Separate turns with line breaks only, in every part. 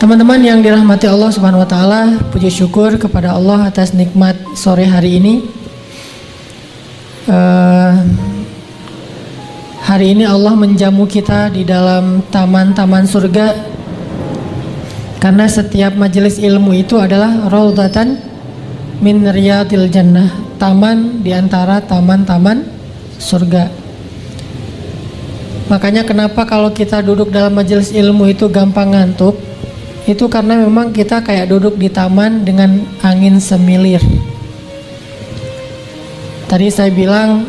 Teman-teman yang dirahmati Allah Subhanahu wa taala, puji syukur kepada Allah atas nikmat sore hari ini. Hari ini Allah menjamu kita di dalam taman-taman surga, karena setiap majelis ilmu itu adalah raudhatan min riyadil jannah, taman di antara taman-taman surga. Makanya kenapa kalau kita duduk dalam majelis ilmu itu gampang ngantuk, itu karena memang kita kayak duduk di taman dengan angin semilir. Tadi saya bilang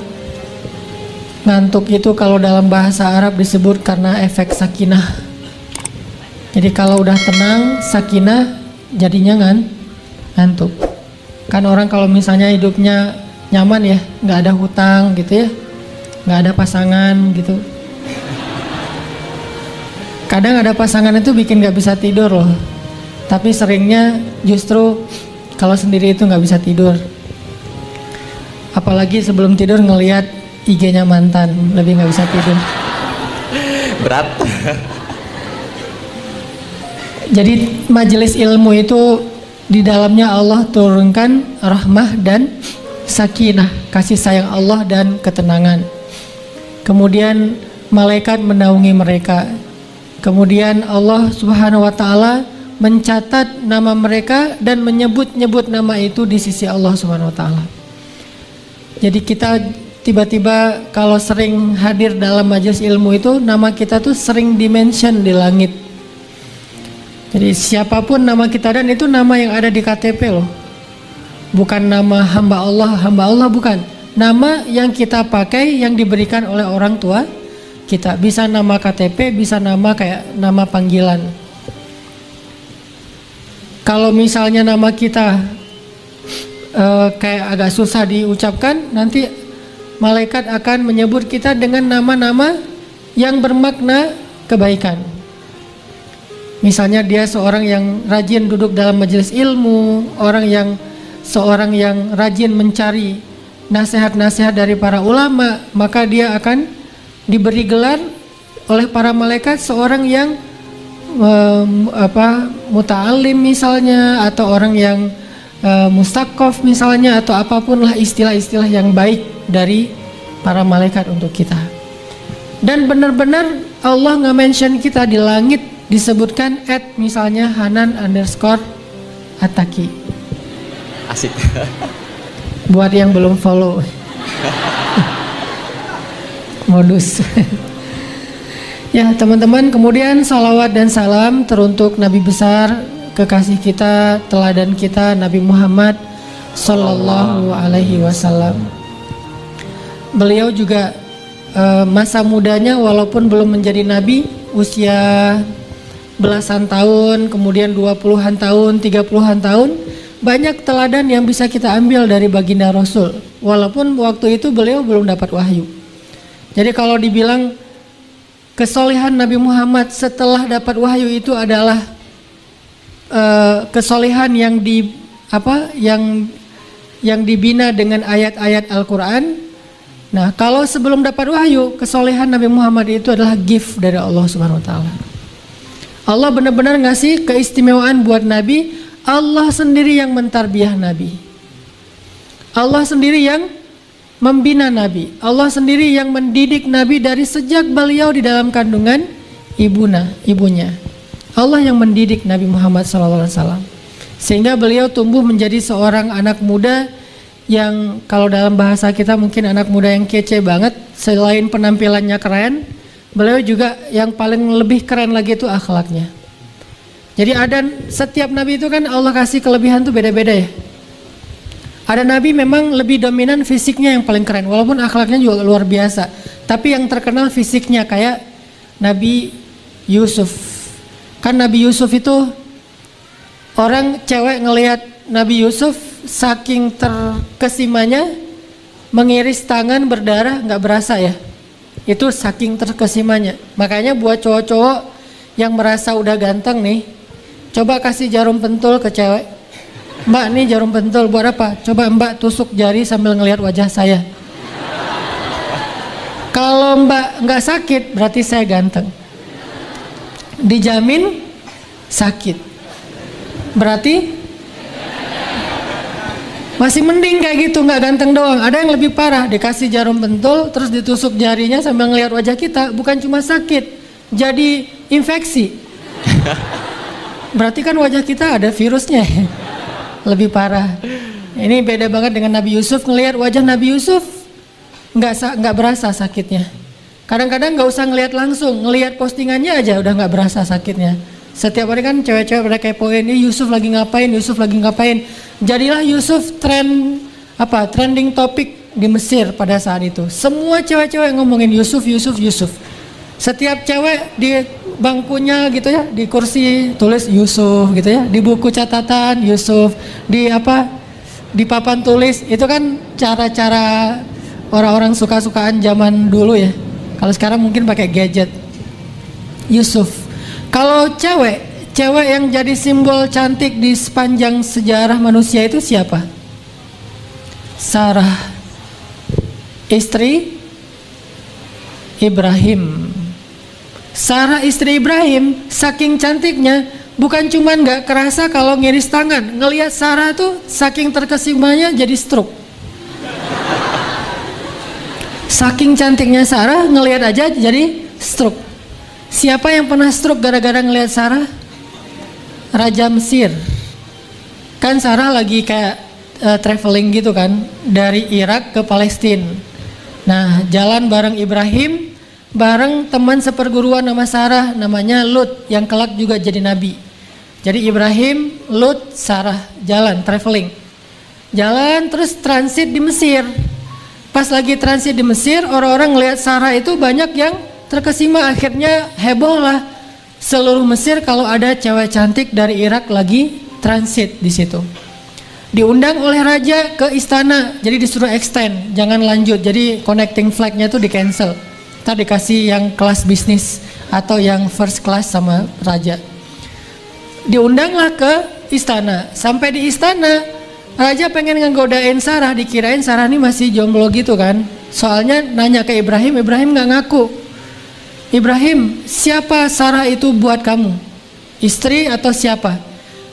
ngantuk itu kalau dalam bahasa Arab disebut karena efek sakinah. Jadi kalau udah tenang, sakinah, jadinya ngantuk. Kan orang kalau misalnya hidupnya nyaman ya, nggak ada hutang gitu ya, nggak ada pasangan gitu. Kadang ada pasangan itu bikin nggak bisa tidur loh. Tapi seringnya justru kalau sendiri itu nggak bisa tidur. Apalagi sebelum tidur ngelihat IG-nya mantan, lebih nggak bisa tidur.
Berat.
Jadi majelis ilmu itu di dalamnya Allah turunkan rahmah dan sakinah, kasih sayang Allah dan ketenangan. Kemudian malaikat menaungi mereka. Kemudian Allah Subhanahu wa taala mencatat nama mereka dan menyebut-nyebut nama itu di sisi Allah Subhanahu wa taala. Jadi kita tiba-tiba kalau sering hadir dalam majelis ilmu itu, nama kita tuh sering dimention di langit. Jadi siapapun nama kita, dan itu nama yang ada di KTP loh. Bukan nama hamba Allah bukan. Nama yang kita pakai yang diberikan oleh orang tua kita, bisa nama KTP, bisa nama kayak nama panggilan. Kalau misalnya nama kita kayak agak susah diucapkan, nanti malaikat akan menyebut kita dengan nama-nama yang bermakna kebaikan. Misalnya dia seorang yang rajin duduk dalam majelis ilmu, seorang yang rajin mencari nasihat-nasihat dari para ulama, maka dia akan diberi gelar oleh para malaikat seorang yang muta'alim misalnya, atau orang yang mustaqof misalnya, atau apapun lah istilah-istilah yang baik dari para malaikat untuk kita. Dan benar-benar Allah nge-mention kita di langit, disebutkan misalnya Hanan_Ataki.
Asik.
Buat yang belum follow. Modus. Ya teman-teman, kemudian salawat dan salam teruntuk Nabi besar, kekasih kita, teladan kita, Nabi Muhammad Sallallahu Alaihi Wasallam. Beliau juga masa mudanya walaupun belum menjadi Nabi, usia belasan tahun, kemudian 20-an tahun, 30-an tahun, banyak teladan yang bisa kita ambil dari baginda Rasul. Walaupun waktu itu beliau belum dapat wahyu. Jadi kalau dibilang kesolehan Nabi Muhammad setelah dapat wahyu itu adalah kesolehan yang dibina dengan ayat-ayat Al-Quran. Nah, kalau sebelum dapat wahyu, kesolehan Nabi Muhammad itu adalah gift dari Allah Subhanahu wa taala. Allah benar-benar ngasih keistimewaan buat Nabi. Allah sendiri yang mentarbiyah Nabi. Allah sendiri yang membina Nabi. Allah sendiri yang mendidik Nabi dari sejak beliau di dalam kandungan ibunya. Allah yang mendidik Nabi Muhammad SAW, sehingga beliau tumbuh menjadi seorang anak muda yang kalau dalam bahasa kita mungkin anak muda yang kece banget. Selain penampilannya keren, beliau juga yang paling lebih keren lagi itu akhlaknya. Jadi setiap Nabi itu kan Allah kasih kelebihan tuh beda-beda ya. Ada Nabi memang lebih dominan fisiknya yang paling keren, walaupun akhlaknya juga luar biasa. Tapi yang terkenal fisiknya, kayak Nabi Yusuf. Kan Nabi Yusuf itu, orang cewek ngelihat Nabi Yusuf saking terkesimanya, mengiris tangan berdarah nggak berasa ya. Itu saking terkesimanya. Makanya buat cowok-cowok yang merasa udah ganteng nih, coba kasih jarum pentul ke cewek. Mbak, nih jarum pentul buat apa? Coba Mbak tusuk jari sambil ngelihat wajah saya. Kalau Mbak nggak sakit, berarti saya ganteng. Dijamin sakit. Berarti masih mending kayak gitu, nggak ganteng doang. Ada yang lebih parah, dikasih jarum pentul terus ditusuk jarinya sambil ngelihat wajah kita, bukan cuma sakit, jadi infeksi. Berarti kan wajah kita ada virusnya. Lebih parah. Ini beda banget dengan Nabi Yusuf. Ngelihat wajah Nabi Yusuf nggak berasa sakitnya. Kadang-kadang nggak usah ngelihat langsung, ngelihat postingannya aja udah nggak berasa sakitnya. Setiap hari kan cewek-cewek pada kepoin, ini Yusuf lagi ngapain, Yusuf lagi ngapain. Jadilah Yusuf trending topik di Mesir pada saat itu. Semua cewek-cewek ngomongin Yusuf, Yusuf, Yusuf. Setiap cewek di bangkunya gitu ya, di kursi tulis Yusuf gitu ya, di buku catatan Yusuf, di papan tulis. Itu kan cara-cara orang-orang suka-sukaan zaman dulu ya. Kalau sekarang mungkin pakai gadget. Yusuf. Kalau cewek yang jadi simbol cantik di sepanjang sejarah manusia itu siapa? Sarah, istri Ibrahim. Sarah istri Ibrahim saking cantiknya, bukan cuman nggak kerasa kalau ngiris tangan, ngelihat Sarah tuh saking terkesimanya jadi stroke. Saking cantiknya Sarah, ngelihat aja jadi stroke. Siapa yang pernah stroke gara-gara ngelihat Sarah? Raja Mesir. Kan Sarah lagi kayak traveling gitu kan, dari Irak ke Palestina. Nah, jalan bareng Ibrahim, bareng teman seperguruan nama Sarah, namanya Lut, yang kelak juga jadi nabi. Jadi Ibrahim, Lut, Sarah jalan traveling. Jalan terus transit di Mesir. Pas lagi transit di Mesir, orang-orang ngelihat Sarah itu banyak yang terkesima, akhirnya heboh lah seluruh Mesir kalau ada cewek cantik dari Irak lagi transit di situ. Diundang oleh raja ke istana, jadi disuruh extend, jangan lanjut. Jadi connecting flight-nya tuh di cancel. Ntar dikasih yang kelas bisnis atau yang first class sama raja. Diundanglah ke istana. Sampai di istana, raja pengen ngegodain Sarah, dikirain Sarah ini masih jomblo gitu kan. Soalnya nanya ke Ibrahim, Ibrahim nggak ngaku. Ibrahim, siapa Sarah itu buat kamu? Istri atau siapa?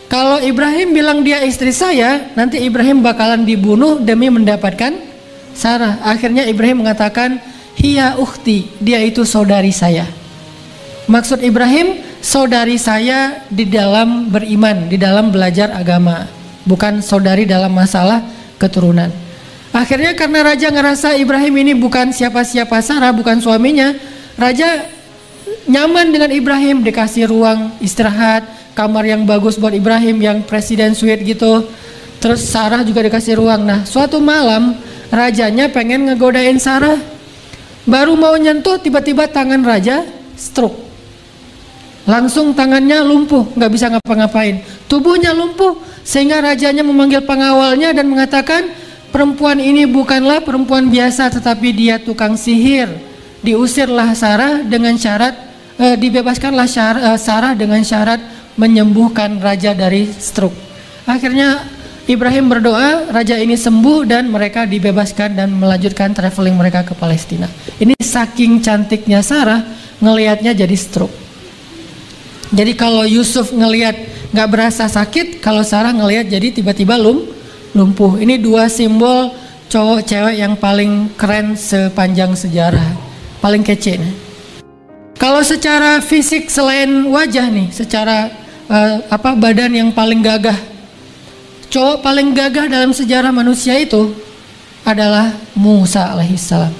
Kalau Ibrahim bilang dia istri saya, nanti Ibrahim bakalan dibunuh demi mendapatkan Sarah. Akhirnya Ibrahim mengatakan, hiya ukhti, dia itu saudari saya. Maksud Ibrahim, saudari saya di dalam beriman, di dalam belajar agama, bukan saudari dalam masalah keturunan. Akhirnya karena raja ngerasa Ibrahim ini bukan siapa-siapa Sarah, bukan suaminya, raja nyaman dengan Ibrahim, dikasih ruang istirahat, kamar yang bagus buat Ibrahim, yang presiden suite gitu. Terus Sarah juga dikasih ruang. Nah, suatu malam rajanya pengen ngegodain Sarah. Baru mau nyentuh, tiba-tiba tangan raja stroke. Langsung tangannya lumpuh, nggak bisa ngapa-ngapain. Tubuhnya lumpuh, sehingga rajanya memanggil pengawalnya dan mengatakan, perempuan ini bukanlah perempuan biasa, tetapi dia tukang sihir. Diusirlah Sarah dengan syarat, dibebaskanlah Sarah dengan syarat menyembuhkan raja dari stroke. Akhirnya Ibrahim berdoa, raja ini sembuh dan mereka dibebaskan dan melanjutkan traveling mereka ke Palestina. Ini saking cantiknya Sarah, ngelihatnya jadi stroke. Jadi kalau Yusuf ngelihat nggak berasa sakit, kalau Sarah ngelihat jadi tiba-tiba lumpuh. Ini dua simbol cowok cewek yang paling keren sepanjang sejarah. Paling kece nih. Kalau secara fisik selain wajah nih, secara badan yang paling gagah, cowok paling gagah dalam sejarah manusia itu adalah Musa alaihissalam.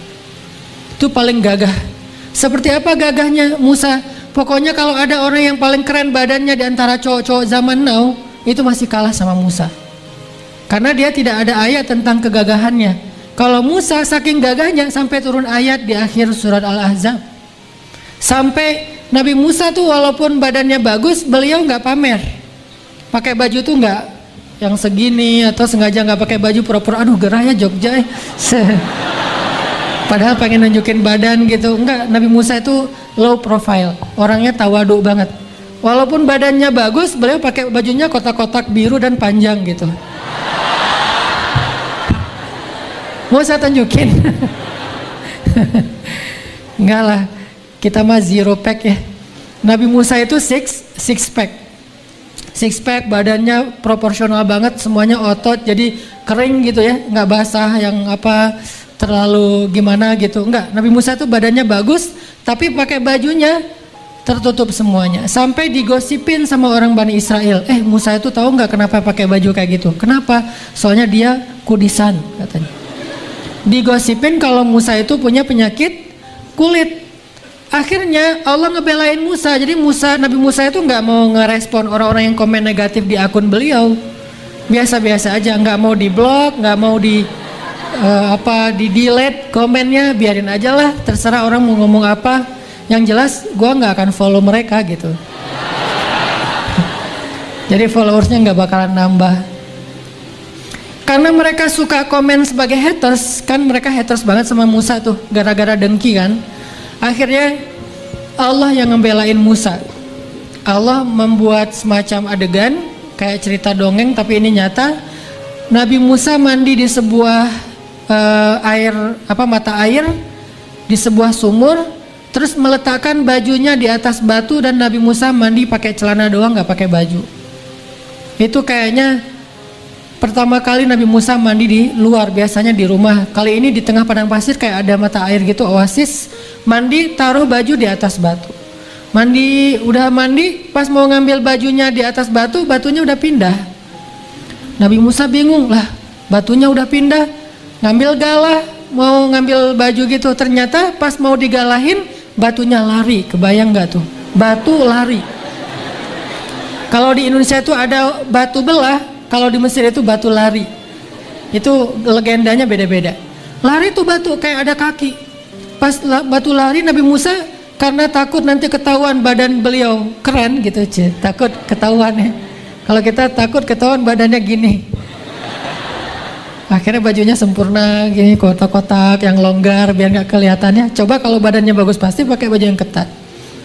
Itu paling gagah. Seperti apa gagahnya Musa? Pokoknya kalau ada orang yang paling keren badannya di antara cowok-cowok zaman now, itu masih kalah sama Musa. Karena dia tidak ada ayat tentang kegagahannya. Kalau Musa saking gagahnya sampai turun ayat di akhir surat Al-Ahzab. Sampai Nabi Musa tuh walaupun badannya bagus, beliau nggak pamer. Pakai baju tuh nggak yang segini, atau sengaja nggak pakai baju pura-pura, aduh gerahnya Jogja. Padahal pengen nunjukin badan gitu. Enggak, Nabi Musa itu low profile, orangnya tawadu banget. Walaupun badannya bagus, beliau pakai bajunya kotak-kotak biru dan panjang gitu. Mau saya tunjukin? Enggak lah, kita mah zero pack ya. Nabi Musa itu six pack. six pack, badannya proporsional banget, semuanya otot, jadi kering gitu ya, nggak basah yang apa terlalu gimana gitu, enggak. Nabi Musa tuh badannya bagus, tapi pakai bajunya tertutup semuanya. Sampai digosipin sama orang Bani Israel, Musa itu tahu nggak kenapa pakai baju kayak gitu? Kenapa? Soalnya dia kudisan katanya. Digosipin kalau Musa itu punya penyakit kulit. Akhirnya Allah ngebelain Musa. Jadi Nabi Musa itu nggak mau ngerespon orang-orang yang komen negatif di akun beliau. Biasa-biasa aja, nggak mau di-blok, nggak mau di delete komennya, biarin aja lah, terserah orang mau ngomong apa. Yang jelas gue nggak akan follow mereka gitu. Jadi followersnya nggak bakalan nambah. Karena mereka suka komen sebagai haters, kan mereka haters banget sama Musa tuh, gara-gara dengki kan. Akhirnya Allah yang ngebelain Musa. Allah membuat semacam adegan kayak cerita dongeng, tapi ini nyata. Nabi Musa mandi di sebuah mata air di sebuah sumur, terus meletakkan bajunya di atas batu, dan Nabi Musa mandi pakai celana doang, nggak pakai baju. Itu kayaknya pertama kali Nabi Musa mandi di luar, biasanya di rumah. Kali ini di tengah padang pasir kayak ada mata air gitu, oasis. Mandi, taruh baju di atas batu. Udah mandi, pas mau ngambil bajunya di atas batu, batunya udah pindah. Nabi Musa bingung, lah batunya udah pindah, ngambil galah, mau ngambil baju gitu. Ternyata pas mau digalahin, batunya lari. Kebayang nggak tuh? Batu lari. Kalau di Indonesia itu ada batu belah, kalau di Mesir itu batu lari. Itu legendanya beda-beda. Lari tuh batu kayak ada kaki. Pas batu lari, Nabi Musa karena takut nanti ketahuan badan beliau keren gitu, takut ketahuan ya. Kalau kita takut ketahuan badannya gini. Akhirnya bajunya sempurna gini, kotak-kotak yang longgar biar nggak kelihatannya. Coba kalau badannya bagus pasti pakai baju yang ketat.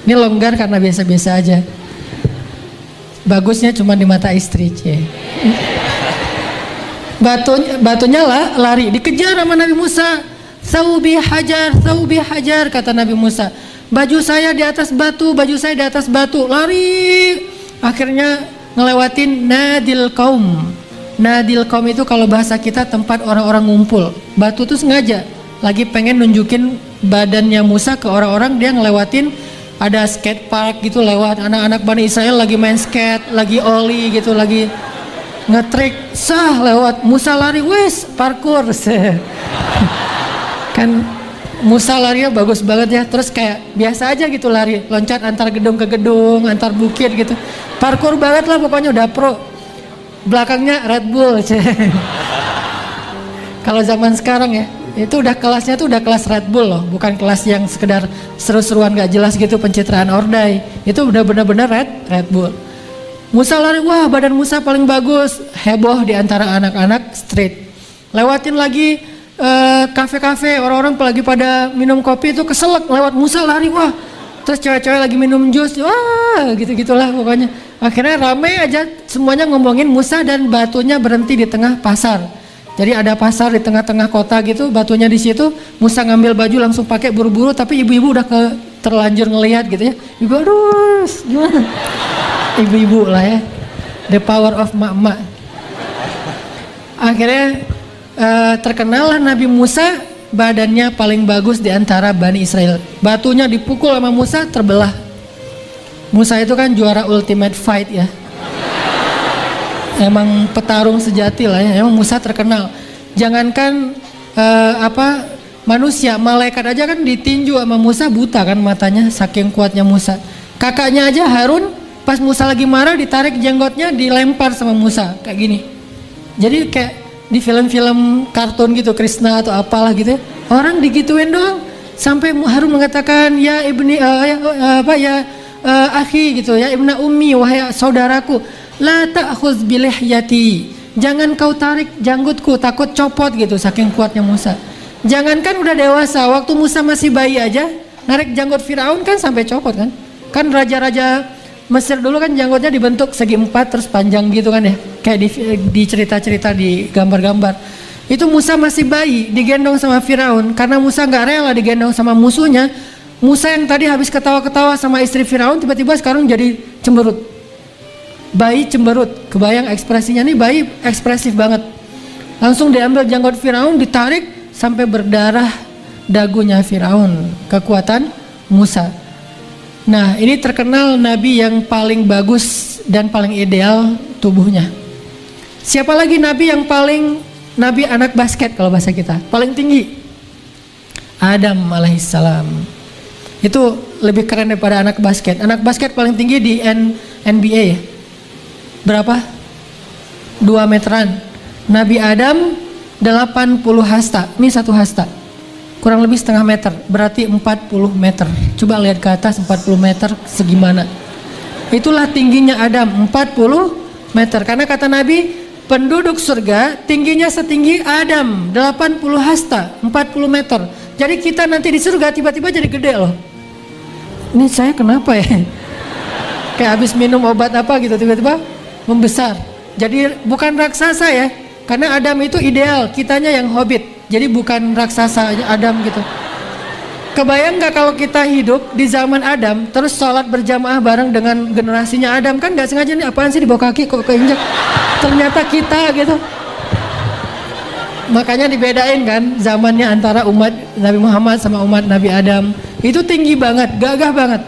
Ini longgar karena biasa-biasa aja. Bagusnya cuma di mata istri, Batunya lari, dikejar sama Nabi Musa. Saubi hajar, kata Nabi Musa. Baju saya di atas batu, lari. Akhirnya ngelewatin Nadil Qaum. Nadil Qaum itu kalau bahasa kita tempat orang-orang ngumpul. Batu tuh sengaja lagi pengen nunjukin badannya Musa ke orang-orang, dia ngelewatin ada skate park gitu, lewat anak-anak Bani Israel lagi main skate, lagi oli gitu, lagi ngetrik, lewat. Musa lari, wes parkour. Kan Musa larinya bagus banget ya, terus kayak biasa aja gitu lari, loncat antar gedung ke gedung, antar bukit gitu, parkour banget lah pokoknya, udah pro. Belakangnya Red Bull. Kalau zaman sekarang ya, itu udah kelasnya tuh udah kelas Red Bull loh, bukan kelas yang sekedar seru-seruan gak jelas gitu, pencitraan ordai. Itu udah bener-bener Red Bull. Musa lari, wah badan Musa paling bagus, heboh di antara anak-anak street. Lewatin lagi kafe-kafe, orang-orang lagi pada minum kopi itu keselak, lewat Musa lari, wah. Terus cewek-cewek lagi minum jus, wah gitu-gitulah pokoknya. Akhirnya rame aja semuanya ngomongin Musa, dan batunya berhenti di tengah pasar. Jadi ada pasar di tengah-tengah kota gitu, batunya di situ. Musa ngambil baju langsung pakai buru-buru, tapi ibu-ibu udah terlanjur ngelihat gitu ya. Ibu aduh gimana? Ibu-ibu lah ya. The power of mak-mak. Akhirnya terkenal lah Nabi Musa badannya paling bagus di antara Bani Israel. Batunya dipukul sama Musa, terbelah. Musa itu kan juara ultimate fight ya. Emang petarung sejati lah ya. Emang Musa terkenal. Jangankan manusia, malaikat aja kan ditinju sama Musa, buta kan matanya saking kuatnya Musa. Kakaknya aja Harun pas Musa lagi marah ditarik jenggotnya, dilempar sama Musa kayak gini. Jadi kayak di film-film kartun gitu, Krishna atau apalah gitu ya, orang digituin doang. Sampai Harun mengatakan ya ibni akhi gitu, ya ibna ummi, wahai saudaraku, la ta'khuz bilihyati, jangan kau tarik janggutku, takut copot gitu, saking kuatnya Musa. Jangankan udah dewasa, waktu Musa masih bayi aja narik janggut Firaun kan sampai copot kan. Kan raja-raja Mesir dulu kan janggutnya dibentuk segi empat terus panjang gitu kan ya, kayak di cerita-cerita di gambar-gambar. Itu Musa masih bayi digendong sama Firaun, karena Musa nggak rela digendong sama musuhnya. Musa yang tadi habis ketawa-ketawa sama istri Firaun tiba-tiba sekarang jadi cemberut. bayi cemberut. Kebayang ekspresinya nih, bayi ekspresif banget. Langsung diambil janggut Firaun, ditarik sampai berdarah dagunya Firaun. Kekuatan Musa. Nah, ini terkenal nabi yang paling bagus dan paling ideal tubuhnya. Siapa lagi nabi yang paling, nabi anak basket kalau bahasa kita, paling tinggi? Adam alaihissalam. Itu lebih keren daripada anak basket. Anak basket paling tinggi di NBA ya. Berapa? 2 meteran. Nabi Adam 80 hasta. Ini 1 hasta. Kurang lebih setengah meter. Berarti 40 meter. Coba lihat ke atas 40 meter segimana. Itulah tingginya Adam, 40 meter. Karena kata Nabi, penduduk surga tingginya setinggi Adam, 80 hasta, 40 meter. Jadi kita nanti di surga tiba-tiba jadi gede loh. Ini saya kenapa ya? Kayak habis minum obat apa gitu tiba-tiba membesar. Jadi bukan raksasa ya. Karena Adam itu ideal, kitanya yang hobbit. Jadi bukan raksasa Adam gitu. Kebayang gak kalau kita hidup di zaman Adam, terus sholat berjamaah bareng dengan generasinya Adam, kan gak sengaja nih apaan sih di bawah kaki kok keinjak. Ternyata kita gitu. Makanya dibedain kan zamannya antara umat Nabi Muhammad sama umat Nabi Adam. Itu tinggi banget, gagah banget.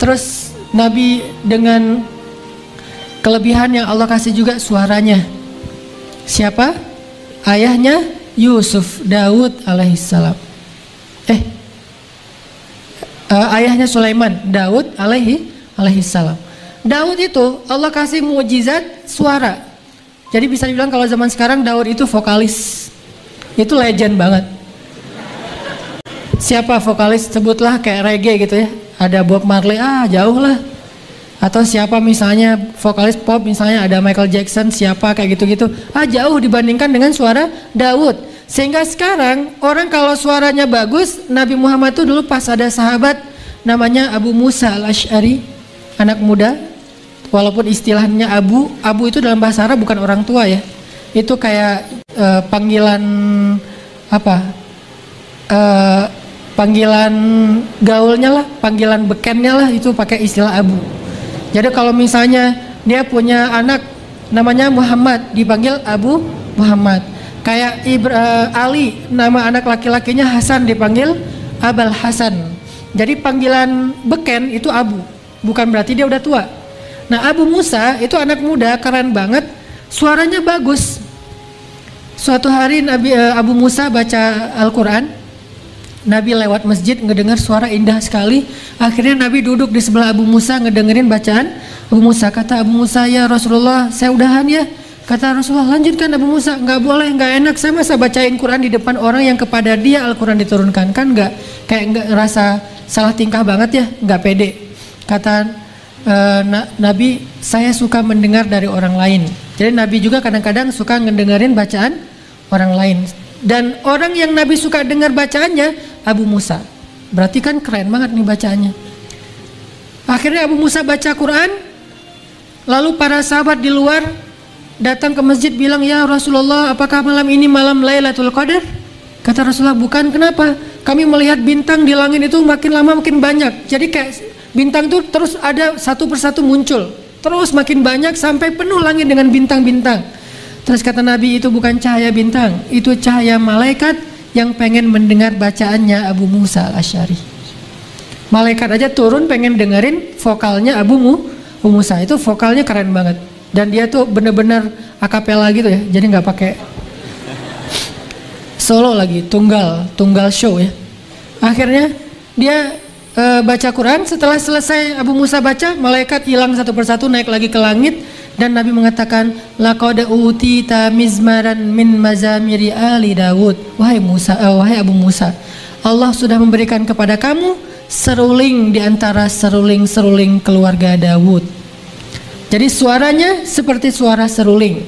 Terus Nabi dengan kelebihan yang Allah kasih juga suaranya. Siapa? Ayahnya Yusuf, Daud alaihissalam. Ayahnya Sulaiman, Daud alaihissalam. Daud itu Allah kasih mukjizat suara. Jadi bisa dibilang kalau zaman sekarang Daud itu vokalis. Itu legend banget. Siapa vokalis? Sebutlah kayak reggae gitu ya. Ada Bob Marley, jauh lah. Atau siapa misalnya vokalis pop, misalnya ada Michael Jackson, siapa kayak gitu-gitu. Jauh dibandingkan dengan suara Daud. Sehingga sekarang orang kalau suaranya bagus, Nabi Muhammad itu dulu pas ada sahabat namanya Abu Musa al-Ash'ari, anak muda. Walaupun istilahnya Abu itu dalam bahasa Arab bukan orang tua ya. Itu kayak panggilan apa? Panggilan gaulnya lah, panggilan bekennya lah, itu pakai istilah Abu. Jadi kalau misalnya dia punya anak namanya Muhammad, dipanggil Abu Muhammad. Kayak Ali, nama anak laki-lakinya Hasan, dipanggil Abul Hasan. Jadi panggilan beken itu Abu, bukan berarti dia udah tua. Nah, Abu Musa itu anak muda, keren banget, suaranya bagus. Suatu hari Abu Musa baca Al-Quran, Nabi lewat masjid ngedengar suara indah sekali. Akhirnya Nabi duduk di sebelah Abu Musa ngedengerin bacaan Abu Musa. Kata Abu Musa, ya Rasulullah, saya udahan ya. Kata Rasulullah, lanjutkan Abu Musa. Nggak boleh, nggak enak, saya masa bacain Quran di depan orang yang kepada dia Al-Quran diturunkan. Kan nggak, kayak nggak ngerasa salah tingkah banget ya, nggak pede. Kata Nabi, saya suka mendengar dari orang lain. Jadi Nabi juga kadang-kadang suka ngedengerin bacaan orang lain. Dan orang yang Nabi suka dengar bacaannya Abu Musa. Berarti kan keren banget nih bacaannya. Akhirnya Abu Musa baca Quran. Lalu para sahabat di luar datang ke masjid bilang, ya Rasulullah, apakah malam ini malam Lailatul Qadar? Kata Rasulullah, bukan. Kenapa? Kami melihat bintang di langit itu makin lama makin banyak. Jadi kayak bintang itu terus ada satu persatu muncul, terus makin banyak sampai penuh langit dengan bintang-bintang. Terus kata Nabi, itu bukan cahaya bintang, itu cahaya malaikat yang pengen mendengar bacaannya Abu Musa al-Ash'ari. Malaikat aja turun pengen dengerin vokalnya Abu Musa. Itu vokalnya keren banget. Dan dia tuh bener-bener akapela gitu ya, jadi nggak pakai solo lagi, tunggal show ya. Akhirnya dia baca Quran. Setelah selesai Abu Musa baca, malaikat hilang satu persatu, naik lagi ke langit. Dan Nabi mengatakan, laqad utita mizmaran min mazamiri ali Daud. Wahai Abu Musa, Allah sudah memberikan kepada kamu seruling di antara seruling-seruling keluarga Daud. Jadi suaranya seperti suara seruling.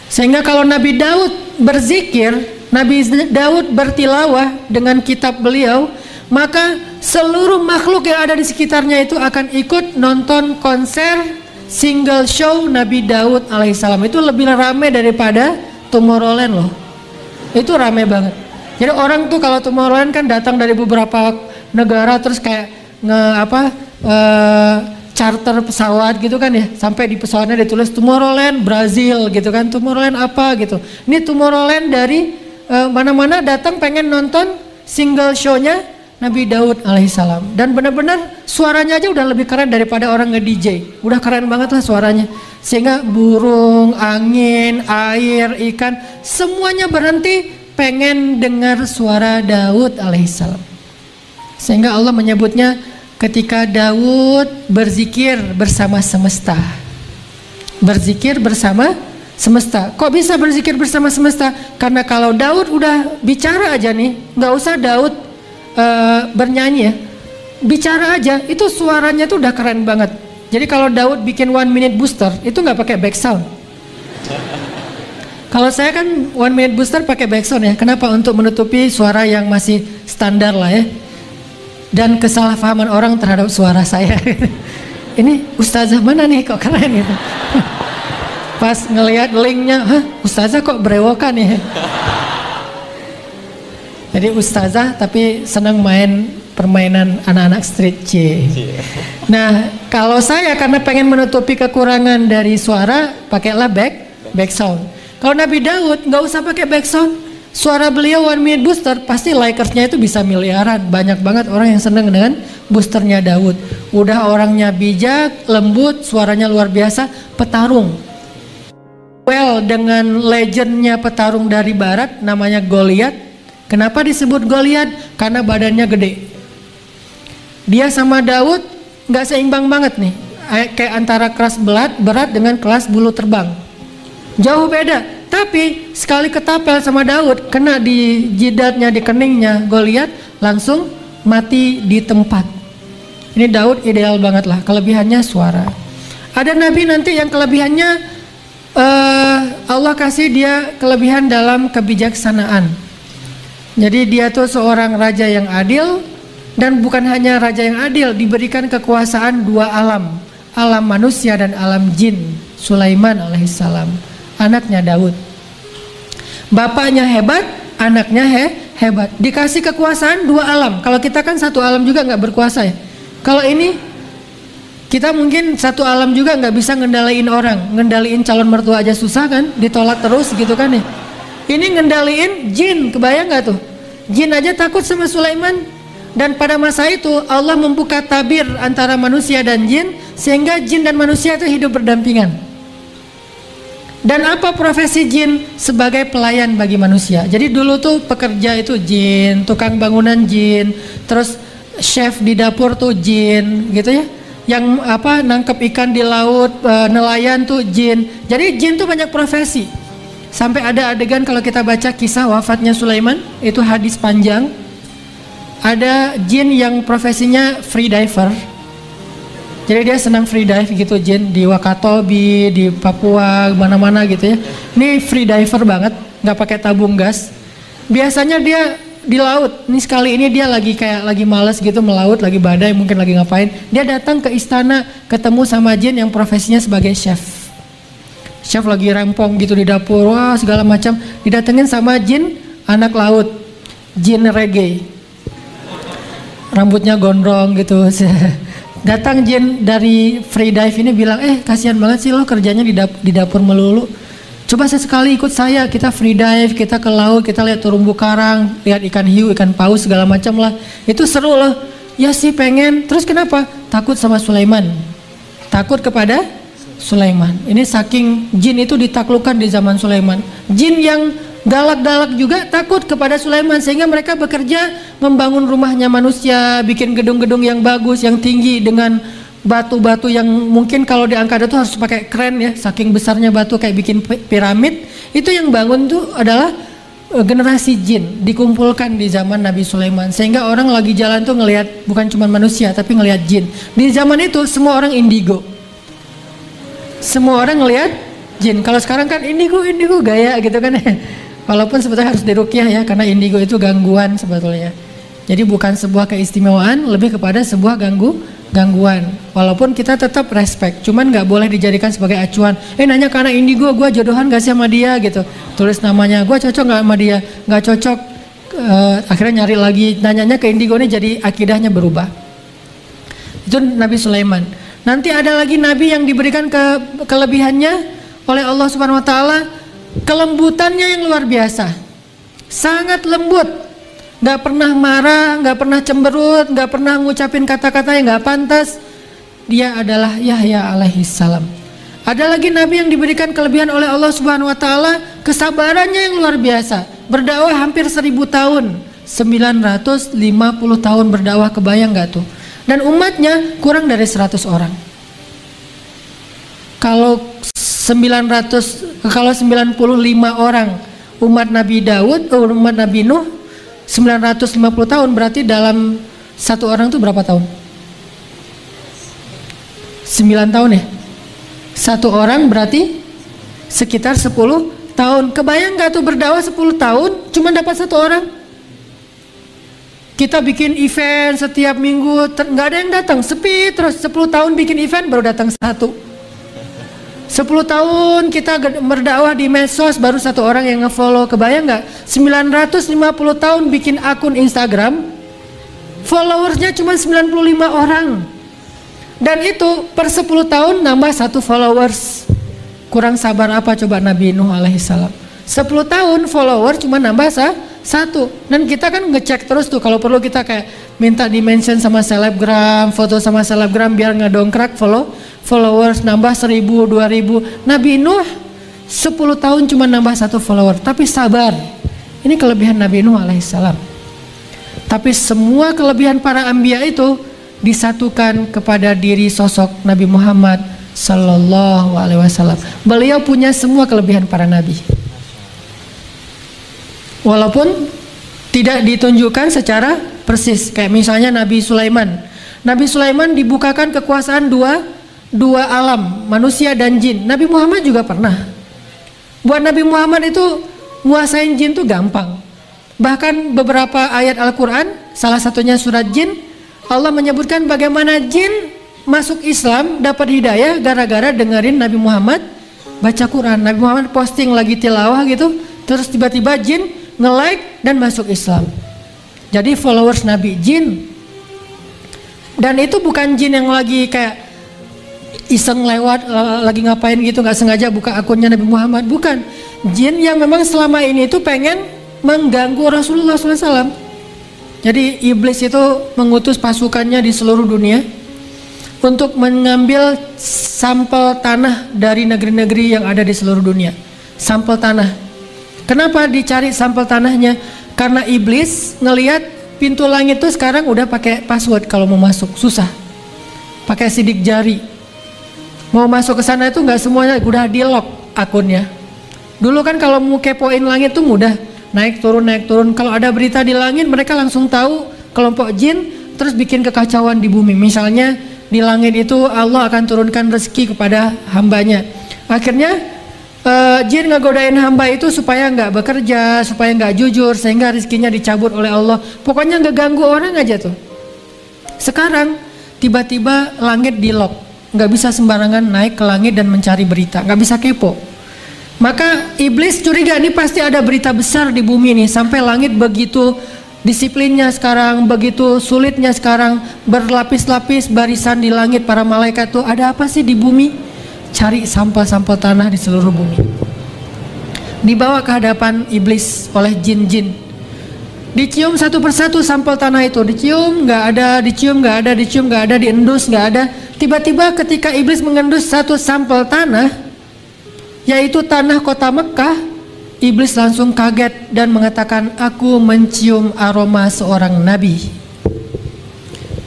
Sehingga kalau Nabi Daud berzikir, Nabi Daud bertilawah dengan kitab beliau, maka seluruh makhluk yang ada di sekitarnya itu akan ikut nonton konser single show Nabi Daud alaihissalam. Itu lebih rame daripada Tomorrowland loh. Itu rame banget. Jadi orang tuh kalau Tomorrowland kan datang dari beberapa negara, terus kayak charter pesawat gitu kan ya, sampai di pesawatnya ditulis Tomorrowland Brazil gitu kan, Tomorrowland apa gitu. Ini Tomorrowland dari mana-mana datang pengen nonton single show-nya Nabi Daud alaihissalam. Dan benar-benar suaranya aja udah lebih keren daripada orang nge-DJ. Udah keren banget lah suaranya. Sehingga burung, angin, air, ikan, semuanya berhenti pengen dengar suara Daud alaihissalam. Sehingga Allah menyebutnya ketika Daud berzikir bersama semesta. Berzikir bersama semesta. Kok bisa berzikir bersama semesta? Karena kalau Daud udah bicara aja nih, nggak usah Daud bernyanyi ya, bicara aja itu suaranya tuh udah keren banget. Jadi kalau Daud bikin 1 minute booster itu nggak pakai back sound. Kalau saya kan 1 minute booster pakai back sound ya. Kenapa? Untuk menutupi suara yang masih standar lah ya. Dan kesalahpahaman orang terhadap suara saya. Ini ustazah mana nih kok keren gitu. Pas ngelihat linknya, hah ustazah kok berewokan ya. Jadi ustazah tapi senang main permainan anak-anak street C. Nah kalau saya karena pengen menutupi kekurangan dari suara, pakailah back sound. Kalau Nabi Daud nggak usah pakai back sound. Suara beliau 1 minute booster pasti likersnya itu bisa miliaran. Banyak banget orang yang seneng dengan boosternya Daud. Udah orangnya bijak, lembut, suaranya luar biasa, petarung. Well, dengan legendnya petarung dari barat namanya Goliat. Kenapa disebut Goliat? Karena badannya gede. Dia sama Daud nggak seimbang banget nih. Kayak antara kelas berat dengan kelas bulu terbang. Jauh beda. Tapi sekali ketapel sama Daud, kena di jidatnya, di keningnya Goliat, langsung mati di tempat. Ini Daud ideal banget lah, kelebihannya suara. Ada nabi nanti yang kelebihannya Allah kasih dia kelebihan dalam kebijaksanaan. Jadi dia tuh seorang raja yang adil, dan bukan hanya raja yang adil, diberikan kekuasaan 2 alam, alam manusia dan alam jin. Sulaiman alaihissalam, anaknya Daud. Bapaknya hebat, anaknya hebat. Dikasih kekuasaan 2 alam. Kalau kita kan 1 alam juga nggak berkuasa ya. Kalau ini kita mungkin 1 alam juga nggak bisa ngendaliin orang. Ngendaliin calon mertua aja susah kan, ditolak terus gitu kan ya. Ini ngendaliin jin, kebayang nggak tuh? Jin aja takut sama Sulaiman. Dan pada masa itu Allah membuka tabir antara manusia dan jin, sehingga jin dan manusia itu hidup berdampingan. Dan apa profesi jin? Sebagai pelayan bagi manusia. Jadi dulu tuh pekerja itu jin, tukang bangunan jin, terus chef di dapur tuh jin, gitu ya. Yang apa nangkep ikan di laut, nelayan tuh jin. Jadi jin tuh banyak profesi. Sampai ada adegan kalau kita baca kisah wafatnya Sulaiman, itu hadis panjang. Ada jin yang profesinya free diver. Jadi dia senang free dive gitu jin, di Wakatobi, di Papua, mana-mana gitu ya. Ini free diver banget, nggak pakai tabung gas. Biasanya dia di laut. Ini sekali ini dia lagi kayak lagi males gitu melaut, lagi badai, mungkin lagi ngapain. Dia datang ke istana, ketemu sama jin yang profesinya sebagai chef. Chef lagi rempong gitu di dapur, wah segala macam. Didatengin sama jin anak laut, jin reggae. Rambutnya gondrong gitu. Datang jin dari free dive ini bilang, kasihan banget sih lo kerjanya di dapur melulu. Coba sesekali ikut saya, kita free dive, kita ke laut, kita lihat terumbu karang, lihat ikan hiu, ikan paus segala macam lah. Itu seru loh. Ya sih pengen. Terus kenapa? Takut sama Sulaiman. Takut kepada Sulaiman. Ini saking jin itu ditaklukkan di zaman Sulaiman. Jin yang galak-galak juga takut kepada Sulaiman, sehingga mereka bekerja membangun rumahnya manusia, bikin gedung-gedung yang bagus, yang tinggi dengan batu-batu yang mungkin kalau diangkat itu harus pakai kren ya, saking besarnya batu kayak bikin piramid. Itu yang bangun tuh adalah generasi jin dikumpulkan di zaman Nabi Sulaiman, sehingga orang lagi jalan tuh ngelihat bukan cuma manusia tapi ngelihat jin. Di zaman itu semua orang indigo, semua orang ngelihat jin. Kalau sekarang kan indigo gaya gitu kan. Walaupun sebetulnya harus diruqyah ya, karena indigo itu gangguan sebetulnya. Jadi bukan sebuah keistimewaan, lebih kepada sebuah gangguan. Walaupun kita tetap respect, cuman nggak boleh dijadikan sebagai acuan. Nanya karena indigo, gue jodohan gak sih sama dia gitu. Tulis namanya, gue cocok nggak sama dia? Nggak cocok. Akhirnya nyari lagi, nanyanya ke indigo ini, jadi akidahnya berubah. Itu Nabi Sulaiman. Nanti ada lagi nabi yang diberikan kelebihannya oleh Allah Subhanahu wa taala, kelembutannya yang luar biasa. Sangat lembut. Gak pernah marah, gak pernah cemberut, gak pernah ngucapin kata-kata yang gak pantas. Dia adalah Yahya alaihissalam. Ada lagi nabi yang diberikan kelebihan oleh Allah Subhanahu wa taala, kesabarannya yang luar biasa. Berdakwah hampir 1000 tahun, 950 tahun berdakwah, kebayang gak tuh? Dan umatnya kurang dari 100 orang. Kalau 95 orang umat Nabi Daud, umat Nabi Nuh 950 tahun, berarti dalam satu orang tuh berapa tahun? 9 tahun ya? Satu orang berarti sekitar 10 tahun. Kebayang gak tuh berdakwah 10 tahun cuma dapat satu orang? Kita bikin event setiap minggu, nggak ada yang datang, sepi terus. 10 tahun bikin event baru datang satu. 10 tahun kita berdakwah di medsos baru satu orang yang ngefollow. Kebayang nggak? 950 tahun bikin akun Instagram, followersnya cuma 95 orang. Dan itu per 10 tahun nambah satu followers. Kurang sabar apa coba Nabi Nuh alaihissalam? 10 tahun follower cuma nambah satu. Dan kita kan ngecek terus tuh, kalau perlu kita kayak minta di mention sama selebgram, foto sama selebgram biar ngedongkrak followers nambah 1000, 2000. Nabi Nuh 10 tahun cuma nambah satu follower, tapi sabar. Ini kelebihan Nabi Nuh alaihissalam. Tapi semua kelebihan para anbiya itu disatukan kepada diri sosok Nabi Muhammad sallallahu alaihi wasallam. Beliau punya semua kelebihan para nabi. Walaupun tidak ditunjukkan secara persis. Kayak misalnya Nabi Sulaiman. Nabi Sulaiman dibukakan kekuasaan dua alam, manusia dan jin. Nabi Muhammad juga pernah. Buat Nabi Muhammad itu nguasain jin tuh gampang. Bahkan beberapa ayat Al-Quran, salah satunya surat jin, Allah menyebutkan bagaimana jin masuk Islam, dapat hidayah gara-gara dengerin Nabi Muhammad baca Quran. Nabi Muhammad posting lagi tilawah gitu, terus tiba-tiba jin nge-like dan masuk Islam. Jadi followers Nabi jin. Dan itu bukan jin yang lagi kayak iseng lewat lagi ngapain gitu, nggak sengaja buka akunnya Nabi Muhammad. Bukan. Jin yang memang selama ini itu pengen mengganggu Rasulullah SAW. Jadi iblis itu mengutus pasukannya di seluruh dunia untuk mengambil sampel tanah dari negeri-negeri yang ada di seluruh dunia. Sampel tanah. Kenapa dicari sampel tanahnya? Karena iblis ngelihat pintu langit itu sekarang udah pakai password kalau mau masuk, susah. Pakai sidik jari. Mau masuk ke sana itu nggak semuanya udah di lock akunnya. Dulu kan kalau mau kepoin langit tuh mudah, naik turun. Kalau ada berita di langit mereka langsung tahu kelompok jin, terus bikin kekacauan di bumi. Misalnya di langit itu Allah akan turunkan rezeki kepada hambanya. Akhirnya jin ngegodain hamba itu supaya nggak bekerja, supaya nggak jujur, sehingga rezekinya dicabut oleh Allah. Pokoknya ngeganggu orang aja tuh. Sekarang tiba-tiba langit di lock, nggak bisa sembarangan naik ke langit dan mencari berita, nggak bisa kepo. Maka iblis curiga nih pasti ada berita besar di bumi nih, sampai langit begitu disiplinnya sekarang, begitu sulitnya sekarang, berlapis-lapis barisan di langit para malaikat tuh, ada apa sih di bumi? Cari sampel-sampel tanah di seluruh bumi. Dibawa ke hadapan iblis oleh jin-jin. Dicium satu persatu sampel tanah itu, dicium nggak ada, dicium nggak ada, dicium nggak ada, diendus nggak ada. Tiba-tiba ketika iblis mengendus satu sampel tanah, yaitu tanah kota Mekah, iblis langsung kaget dan mengatakan, aku mencium aroma seorang nabi.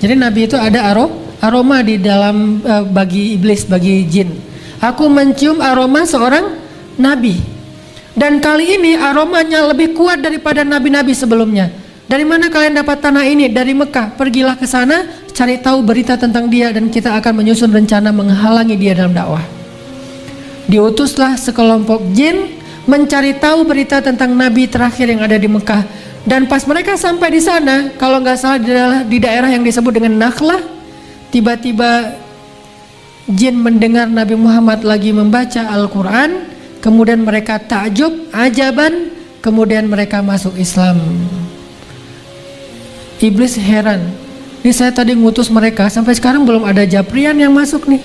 Jadi nabi itu ada aroma di dalam bagi iblis, bagi jin. Aku mencium aroma seorang nabi. Dan kali ini aromanya lebih kuat daripada nabi-nabi sebelumnya. Dari mana kalian dapat tanah ini? Dari Mekah. Pergilah ke sana, cari tahu berita tentang dia, dan kita akan menyusun rencana menghalangi dia dalam dakwah. Diutuslah sekelompok jin mencari tahu berita tentang nabi terakhir yang ada di Mekah. Dan pas mereka sampai di sana, kalau nggak salah di daerah yang disebut dengan Nakhlah, tiba-tiba jin mendengar Nabi Muhammad lagi membaca Al-Quran, kemudian mereka takjub, ajaban, kemudian mereka masuk Islam. Iblis heran, Ini saya tadi ngutus mereka, sampai sekarang belum ada Japrian yang masuk nih.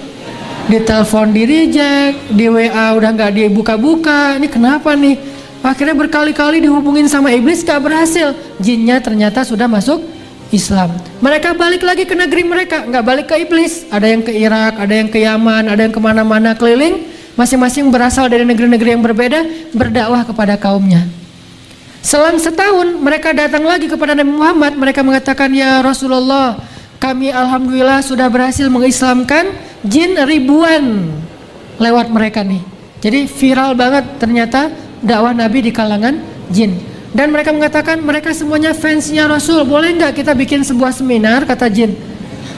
Di telepon di reject, di WA udah nggak dibuka-buka. Ini kenapa nih? Akhirnya berkali-kali dihubungin sama iblis, gak berhasil. Jinnya ternyata sudah masuk Islam. Mereka balik lagi ke negeri mereka, nggak balik ke iblis. Ada yang ke Irak, ada yang ke Yaman, ada yang kemana-mana keliling. Masing-masing berasal dari negeri-negeri yang berbeda, berdakwah kepada kaumnya. Selang setahun mereka datang lagi kepada Nabi Muhammad. Mereka mengatakan, ya Rasulullah, kami alhamdulillah sudah berhasil mengislamkan jin ribuan lewat mereka nih. Jadi viral banget ternyata dakwah Nabi di kalangan jin. Dan mereka mengatakan mereka semuanya fansnya Rasul. Boleh nggak kita bikin sebuah seminar, kata jin,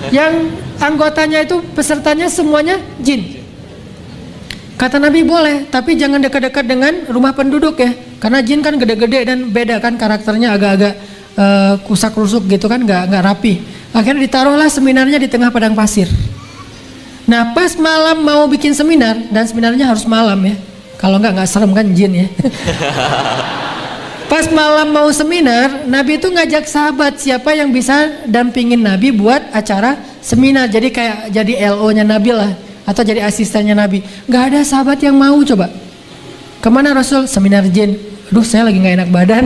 yang anggotanya itu pesertanya semuanya jin. Kata Nabi boleh, tapi jangan dekat-dekat dengan rumah penduduk ya. Karena jin kan gede-gede dan beda kan karakternya, agak-agak kusak-rusuk gitu kan, nggak rapi. Akhirnya ditaruhlah seminarnya di tengah padang pasir. Nah pas malam mau bikin seminar, dan seminarnya harus malam ya, kalau nggak serem kan jin ya. Pas malam mau seminar, Nabi itu ngajak sahabat siapa yang bisa dampingin Nabi buat acara seminar. Jadi kayak jadi LO-nya Nabi lah, atau jadi asistennya Nabi. Nggak ada sahabat yang mau coba. Kemana Rasul? Seminar jin. Aduh saya lagi nggak enak badan.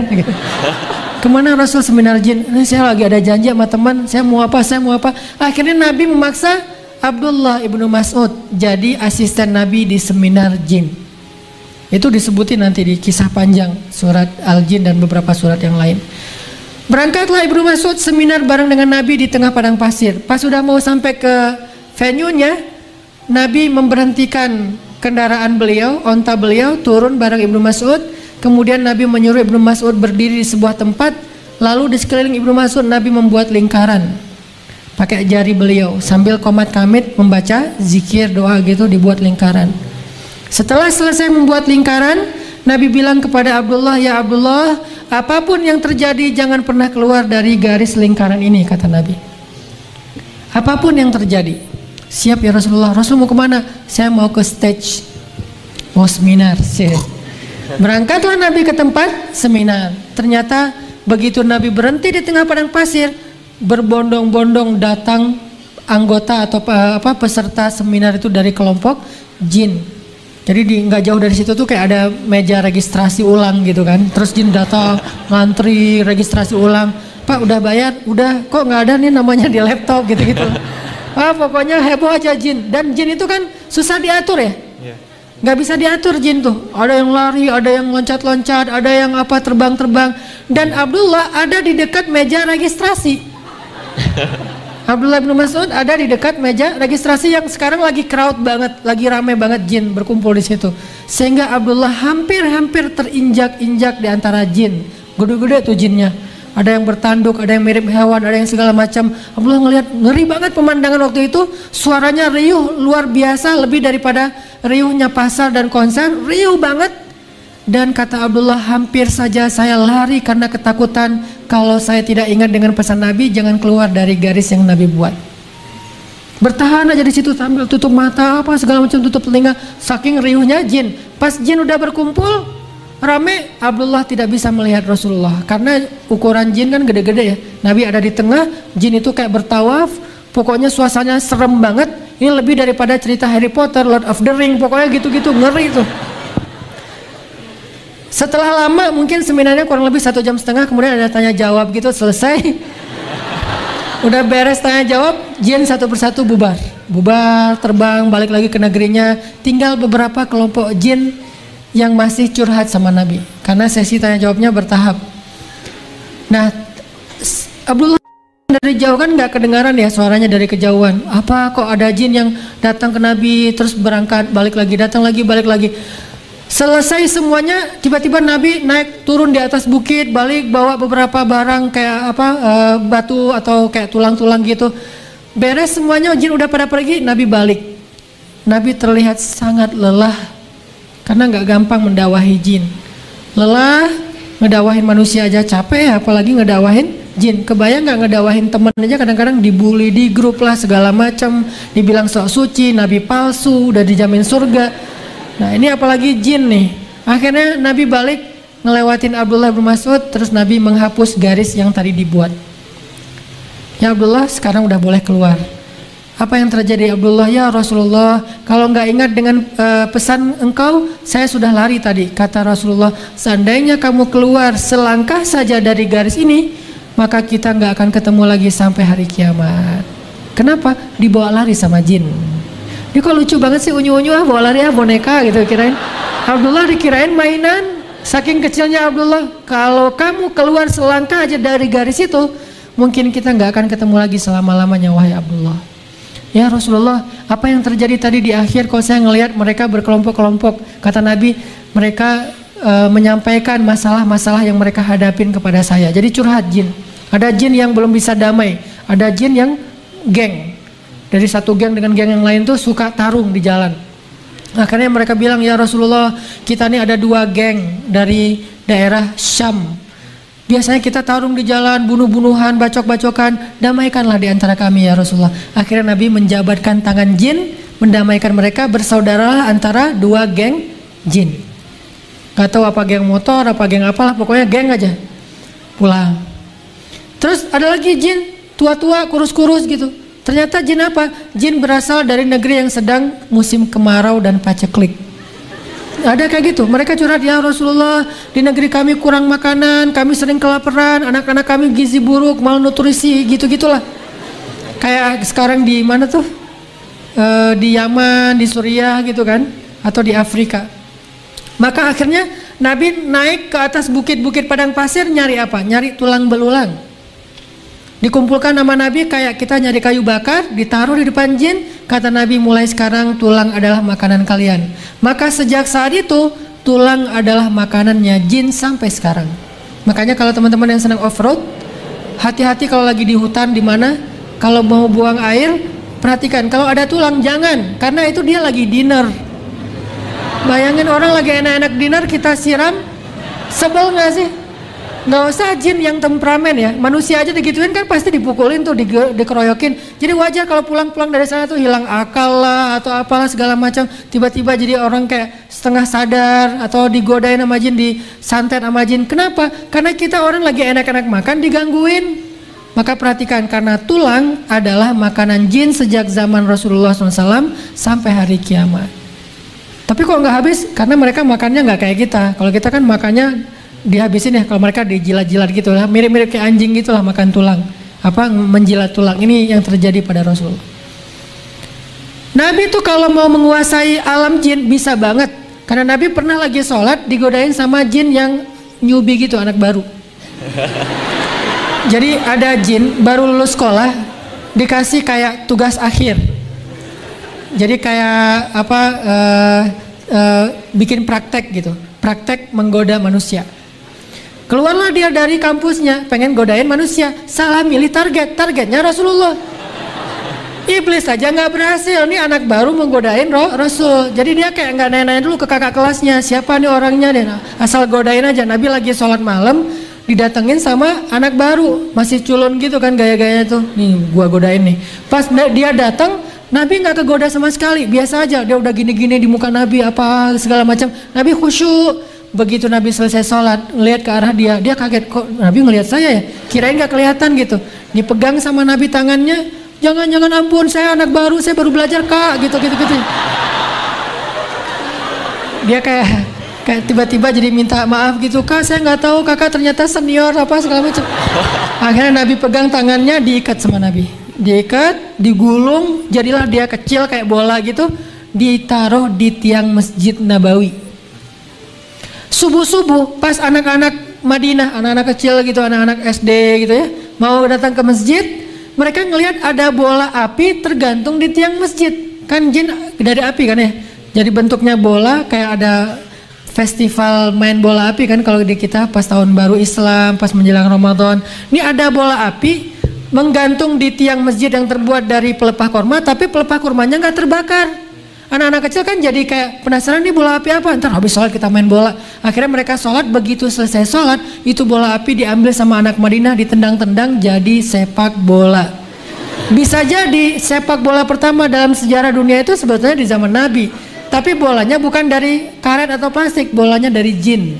Kemana Rasul? Seminar jin. Ini saya lagi ada janji sama teman. Saya mau apa? Akhirnya Nabi memaksa Abdullah ibnu Mas'ud jadi asisten Nabi di seminar jin. Itu disebutin nanti di kisah panjang surat Al-Jin dan beberapa surat yang lain. Berangkatlah Ibnu Mas'ud seminar bareng dengan Nabi di tengah padang pasir. Pas sudah mau sampai ke venue-nya, Nabi memberhentikan kendaraan beliau, onta beliau, turun bareng Ibnu Mas'ud. Kemudian Nabi menyuruh Ibnu Mas'ud berdiri di sebuah tempat. Lalu di sekeliling Ibnu Mas'ud Nabi membuat lingkaran pakai jari beliau sambil qomat kamit membaca zikir doa gitu, dibuat lingkaran. Setelah selesai membuat lingkaran, Nabi bilang kepada Abdullah, ya Abdullah, apapun yang terjadi jangan pernah keluar dari garis lingkaran ini, kata Nabi. Apapun yang terjadi. Siap ya Rasulullah. Rasul mau kemana? Saya mau ke stage, mau seminar. Berangkatlah Nabi ke tempat seminar. Ternyata begitu Nabi berhenti di tengah padang pasir, berbondong-bondong datang anggota atau peserta seminar itu dari kelompok jin. Jadi nggak jauh dari situ tuh kayak ada meja registrasi ulang gitu kan. Terus jin datang ngantri registrasi ulang. Pak udah bayar? Udah. Kok nggak ada nih namanya di laptop gitu-gitu. Pokoknya heboh aja jin. Dan jin itu kan susah diatur ya. Nggak bisa diatur jin tuh. Ada yang lari, ada yang loncat-loncat, ada yang apa terbang-terbang. Dan Abdullah ada di dekat meja registrasi. Abdullah bin Mas'ud ada di dekat meja registrasi yang sekarang lagi crowd banget, lagi rame banget jin berkumpul di situ. Sehingga Abdullah hampir terinjak-injak di antara jin. Gede-gede tuh jinnya. Ada yang bertanduk, ada yang mirip hewan, ada yang segala macam. Abdullah ngelihat ngeri banget pemandangan waktu itu. Suaranya riuh luar biasa, lebih daripada riuhnya pasar dan konser, riuh banget. Dan kata Abdullah, hampir saja saya lari karena ketakutan. Kalau saya tidak ingat dengan pesan Nabi, jangan keluar dari garis yang Nabi buat. Bertahan aja di situ sambil tutup mata apa segala macam, tutup telinga, saking riuhnya jin. Pas jin udah berkumpul rame, Abdullah tidak bisa melihat Rasulullah karena ukuran jin kan gede-gede ya. Nabi ada di tengah, jin itu kayak bertawaf. Pokoknya suasananya serem banget. Ini lebih daripada cerita Harry Potter, Lord of the Ring, pokoknya gitu-gitu, ngeri tuh. Setelah lama, mungkin seminarnya kurang lebih 1,5 jam, kemudian ada tanya jawab gitu, selesai. Udah beres tanya jawab, jin satu persatu bubar, terbang balik lagi ke negerinya. Tinggal beberapa kelompok jin yang masih curhat sama Nabi, karena sesi tanya jawabnya bertahap. Nah, Abdullah dari jauh kan nggak kedengaran ya suaranya dari kejauhan. Apa kok ada jin yang datang ke Nabi terus berangkat balik lagi, datang lagi balik lagi. Selesai semuanya, tiba-tiba Nabi naik turun di atas bukit, balik bawa beberapa barang kayak batu atau kayak tulang-tulang gitu. Beres semuanya, jin udah pada pergi, Nabi balik. Nabi terlihat sangat lelah karena nggak gampang mendakwahi jin. Lelah, ngedakwahin manusia aja capek ya, apalagi ngedakwahin jin. Kebayang nggak ngedakwahin temen aja kadang-kadang dibully di grup lah segala macam, dibilang sok suci, Nabi palsu, udah dijamin surga. Nah ini apalagi jin nih. Akhirnya Nabi balik ngelewatin Abdullah bin Mas'ud, terus Nabi menghapus garis yang tadi dibuat. Ya Abdullah, sekarang udah boleh keluar. Apa yang terjadi Abdullah? Ya Rasulullah, kalau nggak ingat dengan pesan engkau, saya sudah lari tadi. Kata Rasulullah, seandainya kamu keluar selangkah saja dari garis ini, maka kita nggak akan ketemu lagi sampai hari kiamat. Kenapa? Dibawa lari sama jin. Ini kok lucu banget sih, unyu-unyu bawa lari boneka gitu kirain. Abdullah dikirain mainan. Saking kecilnya Abdullah, kalau kamu keluar selangkah aja dari garis itu, mungkin kita nggak akan ketemu lagi selama-lamanya, wahai Abdullah. Ya Rasulullah, apa yang terjadi tadi di akhir? Kalau saya ngelihat mereka berkelompok-kelompok, kata Nabi, mereka menyampaikan masalah-masalah yang mereka hadapin kepada saya. Jadi curhat jin. Ada jin yang belum bisa damai, ada jin yang geng. Dari satu geng dengan geng yang lain tuh suka tarung di jalan. Akhirnya mereka bilang, ya Rasulullah, kita ini ada 2 geng dari daerah Syam. Biasanya kita tarung di jalan, bunuh-bunuhan, bacok-bacokan, damaikanlah di antara kami ya Rasulullah. Akhirnya Nabi menjabatkan tangan jin, mendamaikan mereka, bersaudara antara 2 geng jin. Gak tahu apa geng motor, apa geng apalah, pokoknya geng aja. Pulang. Terus ada lagi jin, tua-tua, kurus-kurus gitu. Ternyata jin apa? Jin berasal dari negeri yang sedang musim kemarau dan paceklik. Ada kayak gitu, mereka curhat, ya Rasulullah, di negeri kami kurang makanan, kami sering kelaparan, anak-anak kami gizi buruk, malnutrisi, gitu-gitulah. Kayak sekarang di mana tuh? Di Yaman, di Suriah gitu kan, atau di Afrika. Maka akhirnya Nabi naik ke atas bukit-bukit padang pasir, nyari apa? Nyari tulang belulang. Dikumpulkan nama Nabi kayak kita nyari kayu bakar, ditaruh di depan jin. Kata Nabi, mulai sekarang tulang adalah makanan kalian. Maka sejak saat itu tulang adalah makanannya jin sampai sekarang. Makanya kalau teman-teman yang senang off-road, hati-hati kalau lagi di hutan di mana, kalau mau buang air, perhatikan kalau ada tulang jangan, karena itu dia lagi dinner. Bayangin orang lagi enak-enak dinner kita siram, sebel nggak sih? Nggak usah jin yang temperamen ya, manusia aja digituin kan pasti dipukulin tuh, dikeroyokin. Jadi wajar kalau pulang-pulang dari sana tuh hilang akal lah atau apalah segala macam, tiba-tiba jadi orang kayak setengah sadar atau digodain sama jin, disantet sama jin. Kenapa? Karena kita orang lagi enak-enak makan digangguin. Maka perhatikan, karena tulang adalah makanan jin sejak zaman Rasulullah SAW sampai hari kiamat. Tapi kok nggak habis? Karena mereka makannya nggak kayak kita. Kalau kita kan makannya dihabisin ya, kalau mereka dijilat-jilat gitu lah, mirip-mirip kayak anjing gitulah makan tulang, apa menjilat tulang. Ini yang terjadi pada Rasul. Nabi tuh kalau mau menguasai alam jin bisa banget, karena Nabi pernah lagi sholat digodain sama jin yang newbie gitu, anak baru. Jadi ada jin baru lulus sekolah dikasih kayak tugas akhir. Jadi kayak apa bikin praktek gitu, praktek menggoda manusia. Keluarlah dia dari kampusnya, pengen godain manusia, salah milih targetnya Rasulullah. Iblis aja nggak berhasil, nih anak baru menggodain Rasul. Jadi dia kayak nggak nanya-nanya dulu ke kakak kelasnya, siapa nih orangnya, deh asal godain aja. Nabi lagi sholat malam, didatengin sama anak baru, masih culun gitu kan gaya-gayanya tuh, nih gua godain nih. Pas dia datang, Nabi nggak kegoda sama sekali, biasa aja. Dia udah gini-gini di muka Nabi apa segala macam. Nabi khusyuk. Begitu Nabi selesai sholat, lihat ke arah dia kaget, kok Nabi ngelihat saya ya, kirain nggak kelihatan gitu. Dipegang sama Nabi tangannya, jangan ampun, saya anak baru, saya baru belajar kak, gitu. Dia kayak tiba-tiba jadi minta maaf gitu, kak saya nggak tahu kakak ternyata senior apa segala macam. Akhirnya Nabi pegang tangannya, diikat sama Nabi, diikat, digulung, jadilah dia kecil kayak bola gitu, ditaruh di tiang Masjid Nabawi. Subuh-subuh pas anak-anak Madinah, anak-anak kecil gitu, anak-anak SD gitu ya, mau datang ke masjid, mereka ngelihat ada bola api tergantung di tiang masjid. Kan jin dari api kan ya, jadi bentuknya bola, kayak ada festival main bola api kan kalau di kita pas tahun baru Islam, pas menjelang Ramadan. Ini ada bola api menggantung di tiang masjid yang terbuat dari pelepah kurma, tapi pelepah kurmanya nggak terbakar. Anak-anak kecil kan jadi kayak penasaran, nih bola api apa, ntar habis sholat kita main bola. Akhirnya mereka sholat, begitu selesai sholat itu bola api diambil sama anak Madinah, ditendang-tendang jadi sepak bola. Bisa jadi sepak bola pertama dalam sejarah dunia itu sebetulnya di zaman Nabi, tapi bolanya bukan dari karet atau plastik, bolanya dari jin.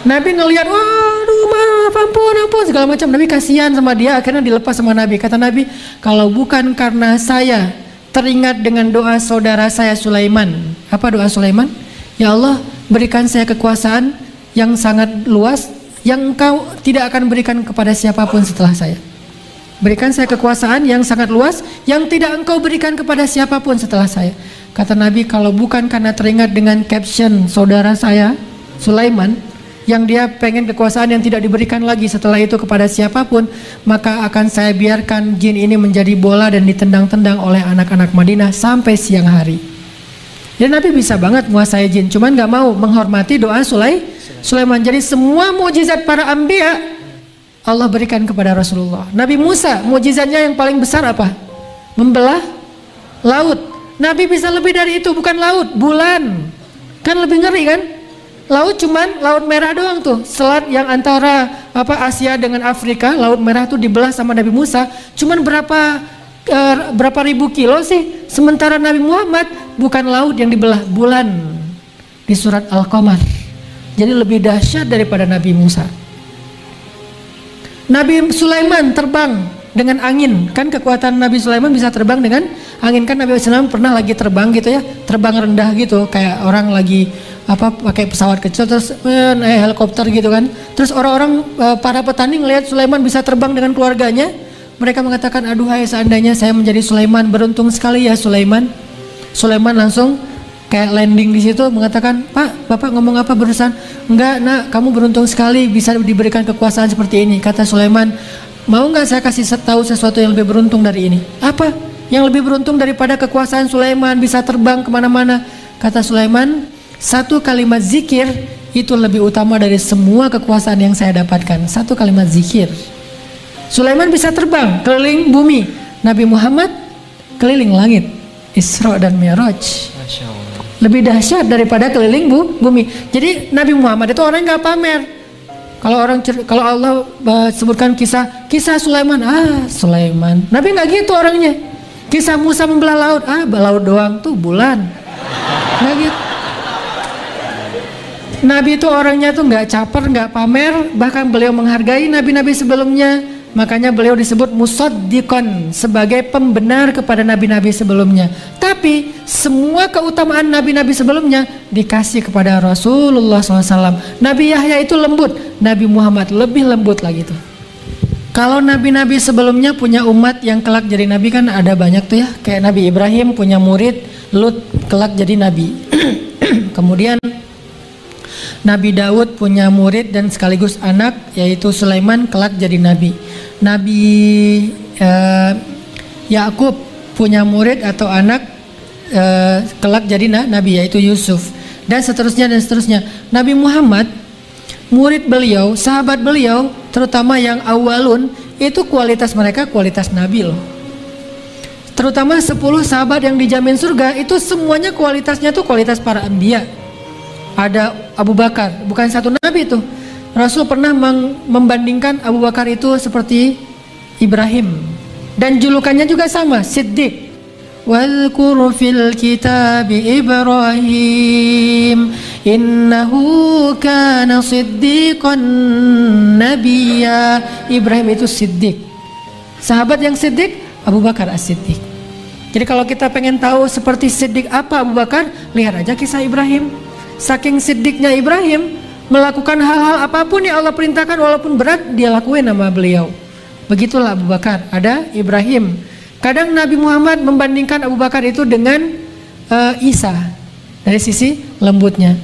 Nabi ngelihat, waduh maaf, ampun segala macam. Nabi kasihan sama dia, akhirnya dilepas sama Nabi. Kata Nabi, kalau bukan karena saya teringat dengan doa saudara saya Sulaiman. Apa doa Sulaiman? Ya Allah, berikan saya kekuasaan yang sangat luas, yang engkau tidak akan berikan kepada siapapun setelah saya. Berikan saya kekuasaan yang sangat luas, yang tidak engkau berikan kepada siapapun setelah saya. Kata Nabi, kalau bukan karena teringat dengan caption saudara saya Sulaiman, yang dia pengen kekuasaan yang tidak diberikan lagi setelah itu kepada siapapun, maka akan saya biarkan jin ini menjadi bola dan ditendang-tendang oleh anak-anak Madinah sampai siang hari. Jadi Nabi bisa banget menguasai jin, cuman gak mau menghormati doa Sulaiman. Jadi semua mukjizat para anbiya Allah berikan kepada Rasulullah. Nabi Musa, mukjizatnya yang paling besar apa? Membelah laut. Nabi bisa lebih dari itu, bukan laut, bulan. Kan lebih ngeri kan? Laut cuman laut merah doang tuh, selat yang antara Asia dengan Afrika, laut merah tuh dibelah sama Nabi Musa. Cuman berapa ribu kilo sih? Sementara Nabi Muhammad bukan laut yang dibelah, bulan di surat Al-Qamar. Jadi lebih dahsyat daripada Nabi Musa. Nabi Sulaiman terbang dengan angin, kan kekuatan Nabi Sulaiman bisa terbang dengan angin. Kan Nabi Sulaiman pernah lagi terbang gitu ya, terbang rendah gitu, kayak orang lagi pakai pesawat kecil terus naik helikopter gitu kan. Terus orang-orang para petani ngelihat Sulaiman bisa terbang dengan keluarganya, mereka mengatakan, aduh hai seandainya saya menjadi Sulaiman, beruntung sekali ya Sulaiman. Sulaiman langsung kayak landing di situ mengatakan, Pak, Bapak ngomong apa barusan? Enggak nak, kamu beruntung sekali bisa diberikan kekuasaan seperti ini. Kata Sulaiman, mau nggak saya kasih tahu sesuatu yang lebih beruntung dari ini? Apa? Yang lebih beruntung daripada kekuasaan Sulaiman bisa terbang kemana-mana? Kata Sulaiman, satu kalimat zikir itu lebih utama dari semua kekuasaan yang saya dapatkan. Satu kalimat zikir. Sulaiman bisa terbang keliling bumi, Nabi Muhammad keliling langit, Isra dan Mi'raj.
Masya Allah.
Lebih dahsyat daripada keliling bumi. Jadi Nabi Muhammad itu orang yang nggak pamer. Kalau Allah sebutkan kisah Sulaiman, Sulaiman. Nabi nggak gitu orangnya. Kisah Musa membelah laut, laut doang tuh bulan. Nggak gitu. Nabi itu orangnya tuh nggak caper, nggak pamer, bahkan beliau menghargai nabi-nabi sebelumnya. Makanya beliau disebut musaddiqan, sebagai pembenar kepada nabi-nabi sebelumnya. Tapi semua keutamaan nabi-nabi sebelumnya dikasih kepada Rasulullah SAW. Nabi Yahya itu lembut, Nabi Muhammad lebih lembut lagi tuh. Kalau nabi-nabi sebelumnya punya umat yang kelak jadi nabi kan ada banyak tuh ya. Kayak Nabi Ibrahim punya murid, Lut kelak jadi nabi. Kemudian Nabi Daud punya murid dan sekaligus anak, yaitu Sulaiman, kelak jadi nabi. Nabi Yakub punya murid atau anak, kelak jadi nabi, yaitu Yusuf. Dan seterusnya dan seterusnya. Nabi Muhammad, murid beliau, sahabat beliau, terutama yang awalun, itu kualitas mereka kualitas nabi loh. Terutama 10 sahabat yang dijamin surga, itu semuanya kualitasnya tuh kualitas para anbiya. Ada Abu Bakar, bukan satu nabi itu. Rasul pernah membandingkan Abu Bakar itu seperti Ibrahim. Dan julukannya juga sama, Siddiq. Wadhkur fil kitabi Ibrahim innahu kana siddiqan nabiyya. Ibrahim itu Siddiq. Sahabat yang Siddiq, Abu Bakar as-Siddiq. Jadi kalau kita pengen tahu seperti Siddiq apa Abu Bakar, lihat aja kisah Ibrahim. Saking siddiqnya Ibrahim, melakukan hal-hal apapun yang Allah perintahkan walaupun berat, dia lakuin sama beliau. Begitulah Abu Bakar, ada Ibrahim. Kadang Nabi Muhammad membandingkan Abu Bakar itu dengan Isa dari sisi lembutnya.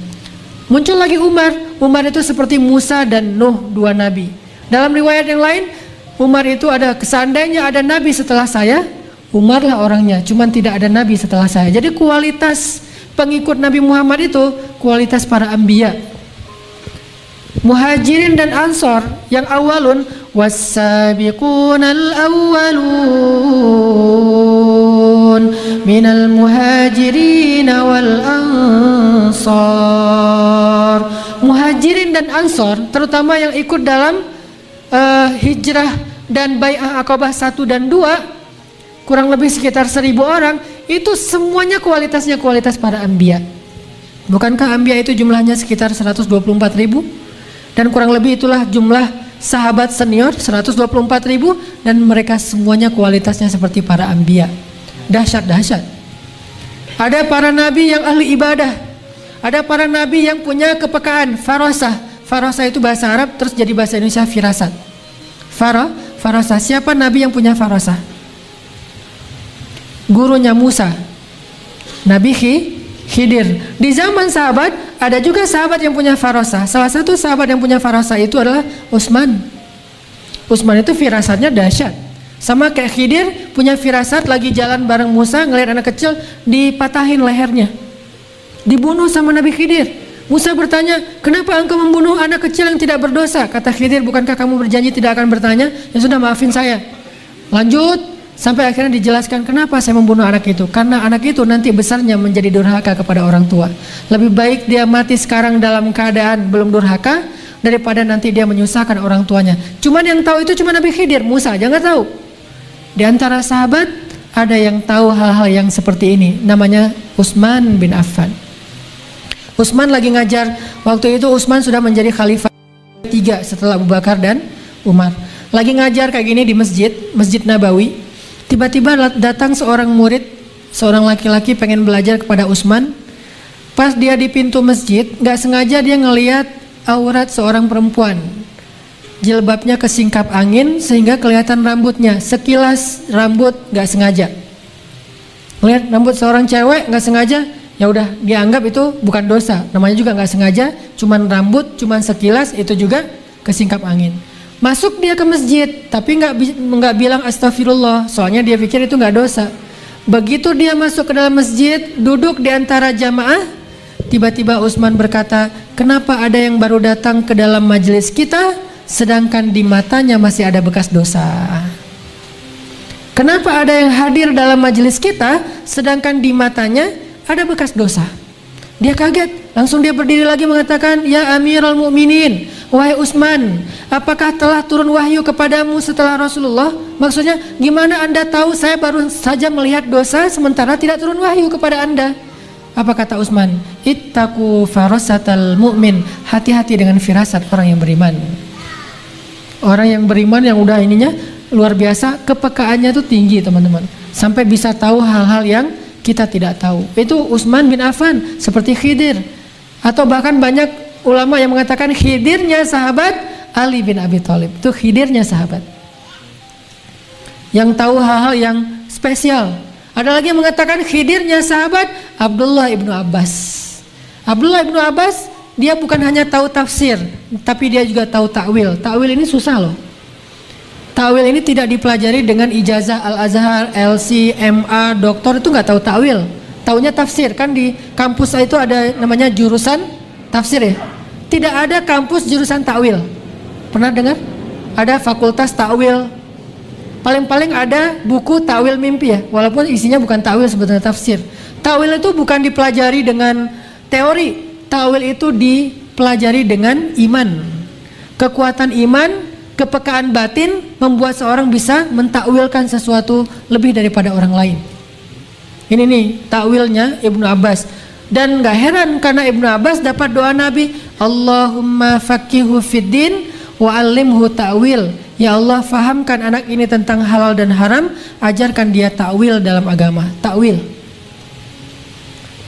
Muncul lagi Umar. Umar itu seperti Musa dan Nuh, dua nabi. Dalam riwayat yang lain, Umar itu ada, seandainya ada nabi setelah saya, Umar lah orangnya, cuman tidak ada nabi setelah saya. Jadi kualitas pengikut Nabi Muhammad itu kualitas para anbiya. Muhajirin dan Ansor yang awalun, was-sabiqunal awwalun minal muhajirin wal ansor. Muhajirin dan Ansor, terutama yang ikut dalam hijrah dan bai'ah Aqabah 1 dan 2, kurang lebih sekitar 1000 orang, itu semuanya kualitasnya kualitas para anbiya. Bukankah anbiya itu jumlahnya sekitar 124.000? Dan kurang lebih itulah jumlah sahabat senior 124.000, dan mereka semuanya kualitasnya seperti para anbiya. Dahsyat. Ada para nabi yang ahli ibadah, ada para nabi yang punya kepekaan, farasah. Farasah itu bahasa Arab terus jadi bahasa Indonesia firasat. Farasah. Siapa nabi yang punya farasah? Gurunya Musa, Nabi Khidir. Di zaman sahabat ada juga sahabat yang punya farasah. Salah satu sahabat yang punya farasah itu adalah Utsman. Utsman itu firasatnya dahsyat. Sama kayak Khidir punya firasat, lagi jalan bareng Musa ngelihat anak kecil dipatahin lehernya. Dibunuh sama Nabi Khidir. Musa bertanya, "Kenapa engkau membunuh anak kecil yang tidak berdosa?" Kata Khidir, "Bukankah kamu berjanji tidak akan bertanya? Ya sudah, maafin saya." Lanjut sampai akhirnya dijelaskan kenapa saya membunuh anak itu. Karena anak itu nanti besarnya menjadi durhaka kepada orang tua. Lebih baik dia mati sekarang dalam keadaan belum durhaka daripada nanti dia menyusahkan orang tuanya. Cuman yang tahu itu cuma Nabi Khidir, Musa aja nggak tahu. Di antara sahabat ada yang tahu hal-hal yang seperti ini, namanya Utsman bin Affan. Utsman lagi ngajar, waktu itu Utsman sudah menjadi khalifah 3 setelah Abu Bakar dan Umar. Lagi ngajar kayak gini di Masjid Nabawi. Tiba-tiba datang seorang murid, seorang laki-laki pengen belajar kepada Utsman. Pas dia di pintu masjid, gak sengaja dia ngelihat aurat seorang perempuan. Jilbabnya kesingkap angin sehingga kelihatan rambutnya. Sekilas rambut gak sengaja. Lihat rambut seorang cewek gak sengaja, ya udah dianggap itu bukan dosa. Namanya juga gak sengaja, cuman rambut, cuman sekilas, itu juga kesingkap angin. Masuk dia ke masjid, tapi nggak bilang astagfirullah, soalnya dia pikir itu nggak dosa. Begitu dia masuk ke dalam masjid, duduk di antara jamaah, tiba-tiba Utsman berkata, "Kenapa ada yang baru datang ke dalam majelis kita, sedangkan di matanya masih ada bekas dosa? Kenapa ada yang hadir dalam majelis kita, sedangkan di matanya ada bekas dosa?" Dia kaget, langsung dia berdiri lagi mengatakan, "Ya Amirul Mukminin, wahai Utsman, apakah telah turun wahyu kepadamu setelah Rasulullah?" Maksudnya, gimana Anda tahu saya baru saja melihat dosa sementara tidak turun wahyu kepada Anda? Apa kata Utsman? "Ittaqu farasatal mu'min." Hati-hati dengan firasat orang yang beriman. Orang yang beriman yang udah ininya luar biasa, kepekaannya itu tinggi teman-teman. Sampai bisa tahu hal-hal yang kita tidak tahu. Itu Utsman bin Affan, seperti Khidir. Atau bahkan banyak ulama yang mengatakan Khidirnya sahabat Ali bin Abi Thalib. Itu Khidirnya sahabat yang tahu hal-hal yang spesial. Ada lagi yang mengatakan Khidirnya sahabat Abdullah ibnu Abbas. Abdullah ibnu Abbas, dia bukan hanya tahu tafsir, tapi dia juga tahu takwil. Takwil ini susah loh. Takwil ini tidak dipelajari dengan ijazah Al-Azhar, LC, MA, doktor, itu nggak tahu takwil. Taunya tafsir. Kan di kampus itu ada namanya jurusan tafsir ya. Tidak ada kampus jurusan takwil. Pernah dengar? Ada fakultas takwil. Paling-paling ada buku takwil mimpi ya. Walaupun isinya bukan takwil, sebetulnya tafsir. Takwil itu bukan dipelajari dengan teori. Takwil itu dipelajari dengan iman. Kekuatan iman, kepekaan batin membuat seorang bisa mentakwilkan sesuatu lebih daripada orang lain. Ini nih takwilnya Ibnu Abbas. Dan gak heran karena Ibnu Abbas dapat doa Nabi, "Allahumma faqihu fiddin wa 'allimhu ta'wil." Ya Allah, fahamkan anak ini tentang halal dan haram, ajarkan dia takwil dalam agama. Takwil.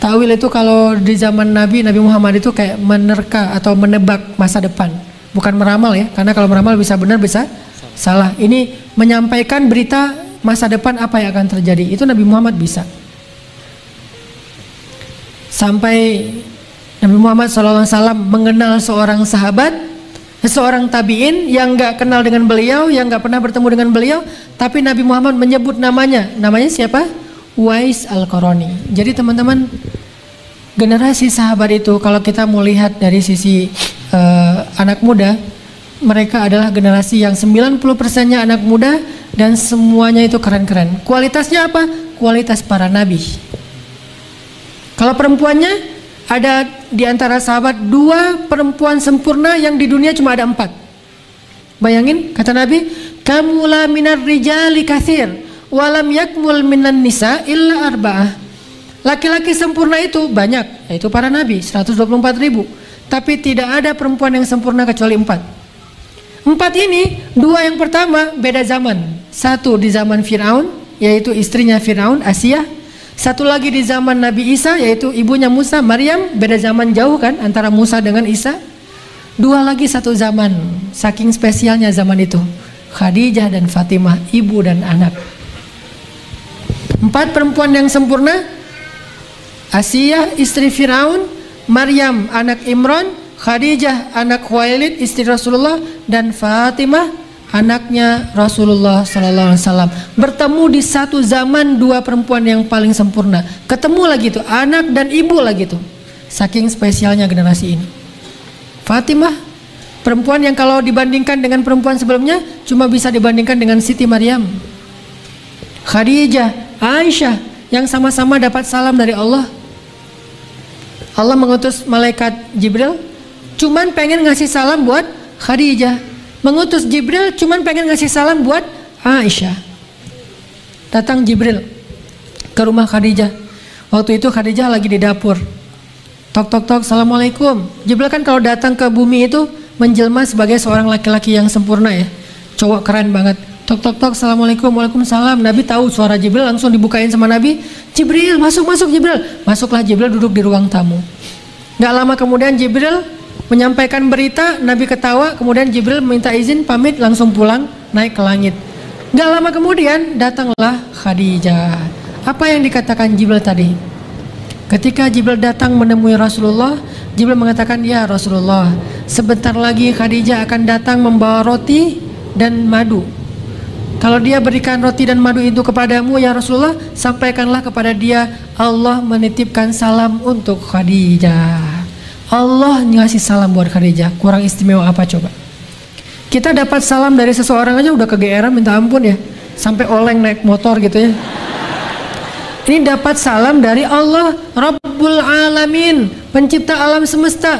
Takwil itu kalau di zaman Nabi Muhammad itu kayak menerka atau menebak masa depan. Bukan meramal ya, karena kalau meramal bisa benar bisa salah. Ini menyampaikan berita masa depan apa yang akan terjadi. Itu Nabi Muhammad bisa. Sampai Nabi Muhammad SAW mengenal seorang sahabat, seorang tabi'in yang gak kenal dengan beliau, yang gak pernah bertemu dengan beliau, tapi Nabi Muhammad menyebut namanya. Namanya siapa? Uwais Al-Qarani. Jadi teman-teman, generasi sahabat itu kalau kita mau lihat dari sisi anak muda, mereka adalah generasi yang 90%-nya anak muda dan semuanya itu keren-keren. Kualitasnya apa? Kualitas para nabi. Kalau perempuannya, ada di antara sahabat 2 perempuan sempurna yang di dunia cuma ada 4. Bayangin, kata Nabi, "Kamula minar rijali katsir, walam yakmul minan nisa illa arba'ah." Laki-laki sempurna itu banyak, yaitu para nabi 124.000. Tapi tidak ada perempuan yang sempurna kecuali 4. 4 ini, 2 yang pertama beda zaman. Satu di zaman Fir'aun, yaitu istrinya Fir'aun, Asiyah. Satu lagi di zaman Nabi Isa, yaitu ibunya Musa, Maryam. Beda zaman jauh kan antara Musa dengan Isa. 2 lagi satu zaman, saking spesialnya zaman itu, Khadijah dan Fatimah, ibu dan anak. 4 perempuan yang sempurna, Asiyah istri Fir'aun, Maryam anak Imran, Khadijah anak Khuwailid istri Rasulullah, dan Fatimah anaknya Rasulullah SAW. Bertemu di satu zaman 2 perempuan yang paling sempurna. Ketemu lagi tuh anak dan ibu lagi tuh. Saking spesialnya generasi ini. Fatimah, perempuan yang kalau dibandingkan dengan perempuan sebelumnya cuma bisa dibandingkan dengan Siti Maryam. Khadijah, Aisyah yang sama-sama dapat salam dari Allah. Allah mengutus malaikat Jibril cuman pengen ngasih salam buat Khadijah. Mengutus Jibril cuman pengen ngasih salam buat Aisyah. Datang Jibril ke rumah Khadijah. Waktu itu Khadijah lagi di dapur. Tok tok tok, assalamualaikum. Jibril kan kalau datang ke bumi itu menjelma sebagai seorang laki-laki yang sempurna ya, cowok keren banget. Tok tok tok, assalamualaikum. Waalaikumsalam. Nabi tahu suara Jibril, langsung dibukain sama Nabi. Jibril, masuk Jibril. Masuklah Jibril, duduk di ruang tamu. Gak lama kemudian Jibril menyampaikan berita, Nabi ketawa. Kemudian Jibril minta izin pamit, langsung pulang naik ke langit. Gak lama kemudian datanglah Khadijah. Apa yang dikatakan Jibril tadi? Ketika Jibril datang menemui Rasulullah, Jibril mengatakan, ya Rasulullah, sebentar lagi Khadijah akan datang membawa roti dan madu. Kalau dia berikan roti dan madu itu kepadamu ya Rasulullah, sampaikanlah kepada dia, Allah menitipkan salam untuk Khadijah. Allah ngasih salam buat Khadijah. Kurang istimewa apa coba? Kita dapat salam dari seseorang aja udah kegeeran minta ampun ya, sampai oleng naik motor gitu ya. Ini dapat salam dari Allah Rabbul Alamin, pencipta alam semesta.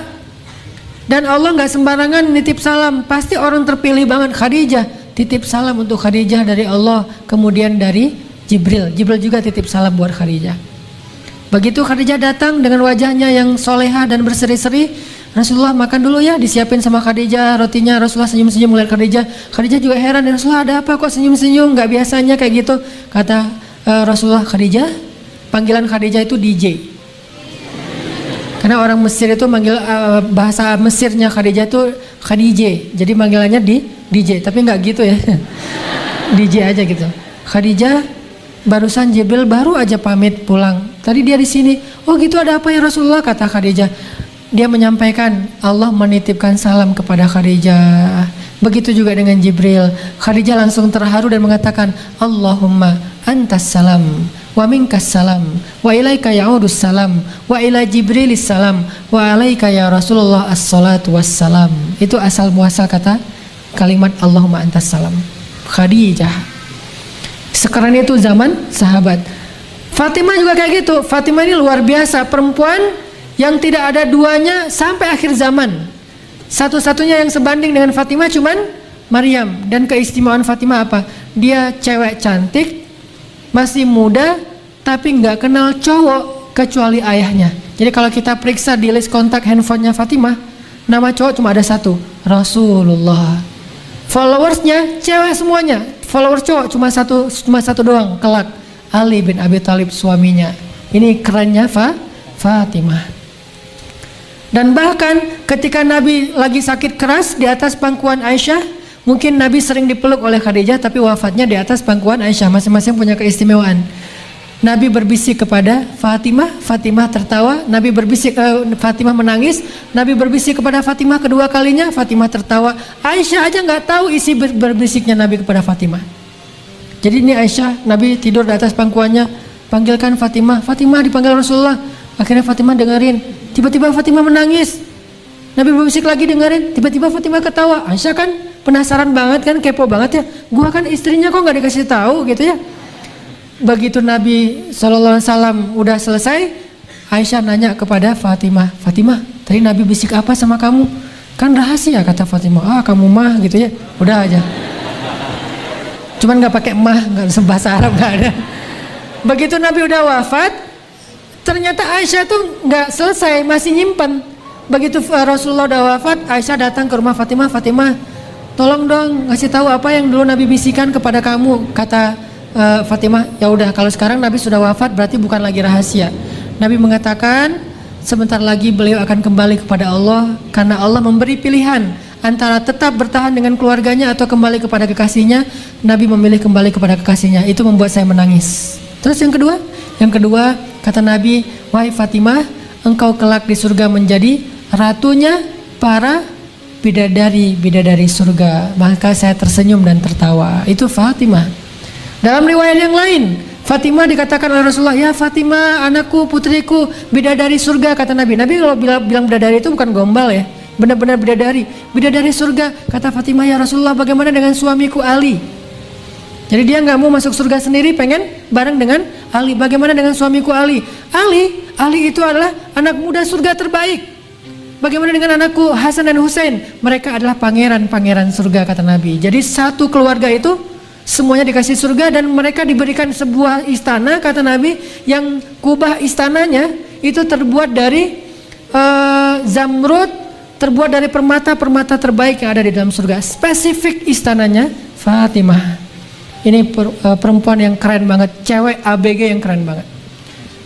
Dan Allah gak sembarangan nitip salam, pasti orang terpilih banget. Khadijah titip salam untuk Khadijah dari Allah. Kemudian dari Jibril juga titip salam buat Khadijah. Begitu Khadijah datang dengan wajahnya yang soleha dan berseri-seri, Rasulullah makan dulu ya, disiapin sama Khadijah rotinya. Rasulullah senyum-senyum melihat Khadijah. Khadijah juga heran, Rasulullah ada apa kok senyum-senyum, gak biasanya kayak gitu. Kata Rasulullah, Khadijah, panggilan Khadijah itu DJ. Karena orang Mesir itu manggil bahasa Mesirnya Khadijah itu Khadijah. Jadi panggilannya di DJ, tapi nggak gitu ya. DJ aja gitu. Khadijah, barusan Jibril baru aja pamit pulang. Tadi dia di sini. Oh gitu, ada apa ya Rasulullah? Kata Khadijah. Dia menyampaikan Allah menitipkan salam kepada Khadijah. Begitu juga dengan Jibril. Khadijah langsung terharu dan mengatakan, Allahumma antas salam wa minkas salam wa ilaika ya'udus salam wa ila Jibrilis salam wa alaika ya Rasulullah as-salatu wassalam. Itu asal muasal kata kalimat Allahumma antas salam. Khadijah. Sekarang itu zaman sahabat. Fatimah juga kayak gitu. Fatimah ini luar biasa, perempuan yang tidak ada duanya sampai akhir zaman. Satu-satunya yang sebanding dengan Fatimah cuman Maryam. Dan keistimewaan Fatimah apa? Dia cewek cantik, masih muda, tapi nggak kenal cowok kecuali ayahnya. Jadi kalau kita periksa di list kontak handphonenya Fatimah, nama cowok cuma ada satu, Rasulullah. Followersnya cewek semuanya, followers cowok cuma satu doang, kelak, Ali bin Abi Thalib suaminya. Ini kerennya Fatimah. Dan bahkan ketika Nabi lagi sakit keras di atas pangkuan Aisyah, mungkin Nabi sering dipeluk oleh Khadijah, tapi wafatnya di atas pangkuan Aisyah. Masing-masing punya keistimewaan. Nabi berbisik kepada Fatimah, Fatimah tertawa. Nabi berbisik, Fatimah menangis. Nabi berbisik kepada Fatimah kedua kalinya, Fatimah tertawa. Aisyah aja nggak tahu isi berbisiknya Nabi kepada Fatimah. Jadi ini Aisyah, Nabi tidur di atas pangkuannya, panggilkan Fatimah. Fatimah dipanggil Rasulullah. Akhirnya Fatimah dengerin. Tiba-tiba Fatimah menangis. Nabi berbisik lagi dengerin. Tiba-tiba Fatimah ketawa. Aisyah kan penasaran banget kan, kepo banget ya. Gua kan istrinya kok nggak dikasih tahu gitu ya. Begitu Nabi SAW udah selesai, Aisyah nanya kepada Fatimah, Fatimah, tadi Nabi bisik apa sama kamu? Kan rahasia, kata Fatimah. Ah kamu mah gitu ya. Udah aja. Cuman nggak pakai mah, nggak bahasa Arab nggak ada. Begitu Nabi udah wafat, ternyata Aisyah tuh nggak selesai, masih nyimpen. begitu Rasulullah udah wafat, Aisyah datang ke rumah Fatimah. Fatimah, tolong dong ngasih tahu apa yang dulu Nabi bisikan kepada kamu. Kata Fatimah, ya udah kalau sekarang Nabi sudah wafat berarti bukan lagi rahasia. Nabi mengatakan sebentar lagi beliau akan kembali kepada Allah, karena Allah memberi pilihan antara tetap bertahan dengan keluarganya atau kembali kepada kekasihnya. Nabi memilih kembali kepada kekasihnya. Itu membuat saya menangis. Terus yang kedua kata Nabi, wahai Fatimah, engkau kelak di surga menjadi ratunya para bidadari surga. Maka saya tersenyum dan tertawa. Itu Fatimah. Dalam riwayat yang lain, Fatimah dikatakan oleh Rasulullah, ya Fatimah, anakku, putriku, bidadari surga, kata Nabi. Nabi kalau bilang bidadari itu bukan gombal ya, benar-benar bidadari surga. Kata Fatimah, ya Rasulullah, bagaimana dengan suamiku Ali? Jadi dia nggak mau masuk surga sendiri, pengen bareng dengan Ali. Bagaimana dengan suamiku Ali? Ali itu adalah anak muda surga terbaik. Bagaimana dengan anakku Hasan dan Husain? Mereka adalah pangeran-pangeran surga, kata Nabi. Jadi satu keluarga itu semuanya dikasih surga, dan mereka diberikan sebuah istana, kata Nabi, yang kubah istananya itu terbuat dari zamrud, terbuat dari permata-permata terbaik yang ada di dalam surga. Spesifik istananya Fatimah. Ini perempuan yang keren banget, cewek ABG yang keren banget.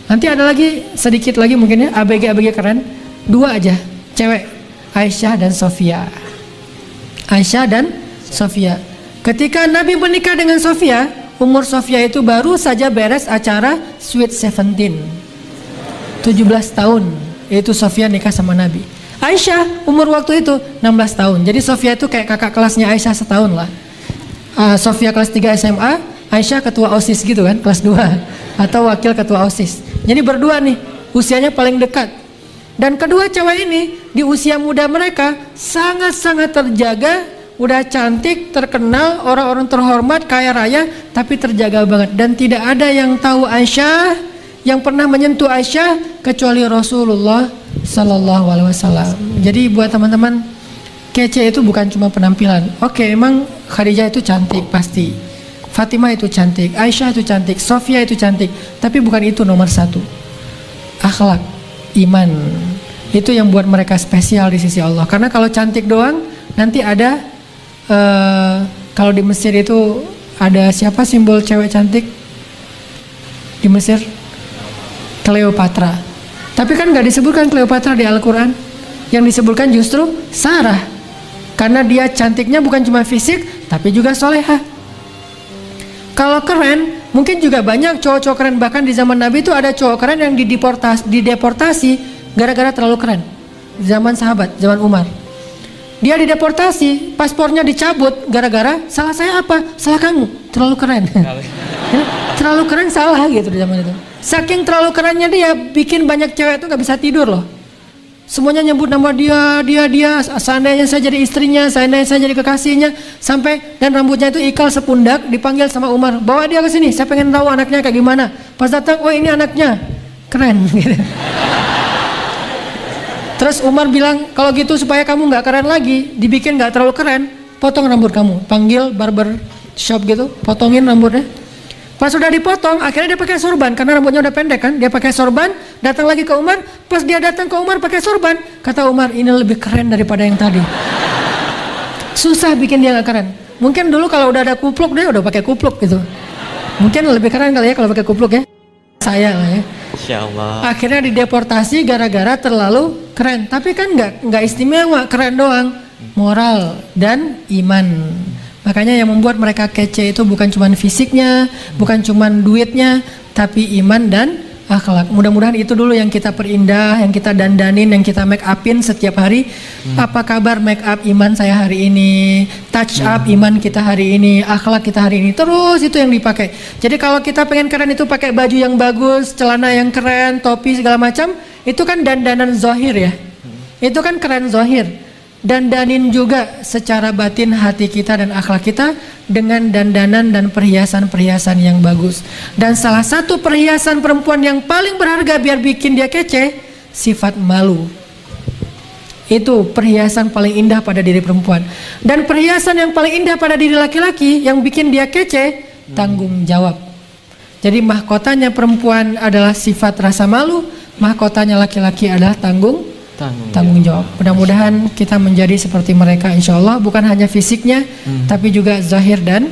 Nanti ada lagi sedikit lagi mungkin ya, ABG keren. 2 aja, cewek, Aisyah dan Sofia. Ketika Nabi menikah dengan Sofia, umur Sofia itu baru saja beres acara Sweet 17, 17 tahun. Itu Sofia nikah sama Nabi. Aisyah umur waktu itu 16 tahun. Jadi Sofia itu kayak kakak kelasnya Aisyah setahun lah. Sofia kelas 3 SMA, Aisyah ketua OSIS gitu kan, kelas 2 atau wakil ketua OSIS. Jadi berdua nih, usianya paling dekat. Dan kedua cewek ini di usia muda mereka sangat-sangat terjaga, udah cantik, terkenal, orang-orang terhormat, kaya raya, tapi terjaga banget. Dan tidak ada yang tahu Aisyah, yang pernah menyentuh Aisyah kecuali Rasulullah Sallallahu Alaihi Wasallam. Jadi buat teman-teman, kece itu bukan cuma penampilan. Oke, emang Khadijah itu cantik pasti, Fatimah itu cantik, Aisyah itu cantik, Sofia itu cantik, tapi bukan itu nomor 1. Akhlak, iman, itu yang buat mereka spesial di sisi Allah. Karena kalau cantik doang, nanti ada kalau di Mesir itu ada siapa simbol cewek cantik di Mesir? Cleopatra. Tapi kan nggak disebutkan Cleopatra di Al-Quran. Yang disebutkan justru Sarah. Karena dia cantiknya bukan cuma fisik, tapi juga solehah. Kalau keren, mungkin juga banyak cowok-cowok keren. Bahkan di zaman Nabi itu ada cowok keren yang dideportasi gara-gara terlalu keren. Zaman sahabat, zaman Umar. Dia dideportasi, paspornya dicabut gara-gara salah saya apa? Salah kamu, terlalu keren. Terlalu keren salah gitu di zaman itu. Saking terlalu kerennya dia bikin banyak cewek itu nggak bisa tidur loh. Semuanya nyebut nama dia. Seandainya saya jadi istrinya, seandainya saya jadi kekasihnya, sampai dan rambutnya itu ikal sepundak, dipanggil sama Umar, bawa dia ke sini, saya pengen tahu anaknya kayak gimana. Pas datang, oh ini anaknya, keren. Gitu. Terus Umar bilang, kalau gitu supaya kamu nggak keren lagi, dibikin nggak terlalu keren, potong rambut kamu, panggil barber shop gitu, potongin rambutnya. Pas sudah dipotong, akhirnya dia pakai sorban karena rambutnya udah pendek kan. Dia pakai sorban, datang lagi ke Umar. Pas dia datang ke Umar pakai sorban, kata Umar, ini lebih keren daripada yang tadi. Susah bikin dia nggak keren. Mungkin dulu kalau udah ada kupluk, dia udah pakai kupluk gitu. Mungkin lebih keren kali ya kalau pakai kupluk ya. Saya lah ya.
Insya Allah.
Akhirnya dideportasi gara-gara terlalu keren. Tapi kan nggak istimewa, keren doang. Moral dan iman. Makanya yang membuat mereka kece itu bukan cuma fisiknya, bukan cuma duitnya, tapi iman dan akhlak. Mudah-mudahan itu dulu yang kita perindah, yang kita dandanin, yang kita make upin setiap hari. Apa kabar make up iman saya hari ini, touch up iman kita hari ini, akhlak kita hari ini. Terus itu yang dipakai. Jadi kalau kita pengen keren itu pakai baju yang bagus, celana yang keren, topi segala macam, itu kan dandanan zahir ya. Itu kan keren zahir. Dandanin juga secara batin hati kita dan akhlak kita dengan dandanan dan perhiasan-perhiasan yang bagus. Dan salah satu perhiasan perempuan yang paling berharga biar bikin dia kece, sifat malu. Itu perhiasan paling indah pada diri perempuan. Dan perhiasan yang paling indah pada diri laki-laki yang bikin dia kece, tanggung jawab. Jadi mahkotanya perempuan adalah sifat rasa malu, mahkotanya laki-laki adalah tanggung tanggung jawab. Mudah-mudahan kita menjadi seperti mereka insya Allah, bukan hanya fisiknya tapi juga zahir dan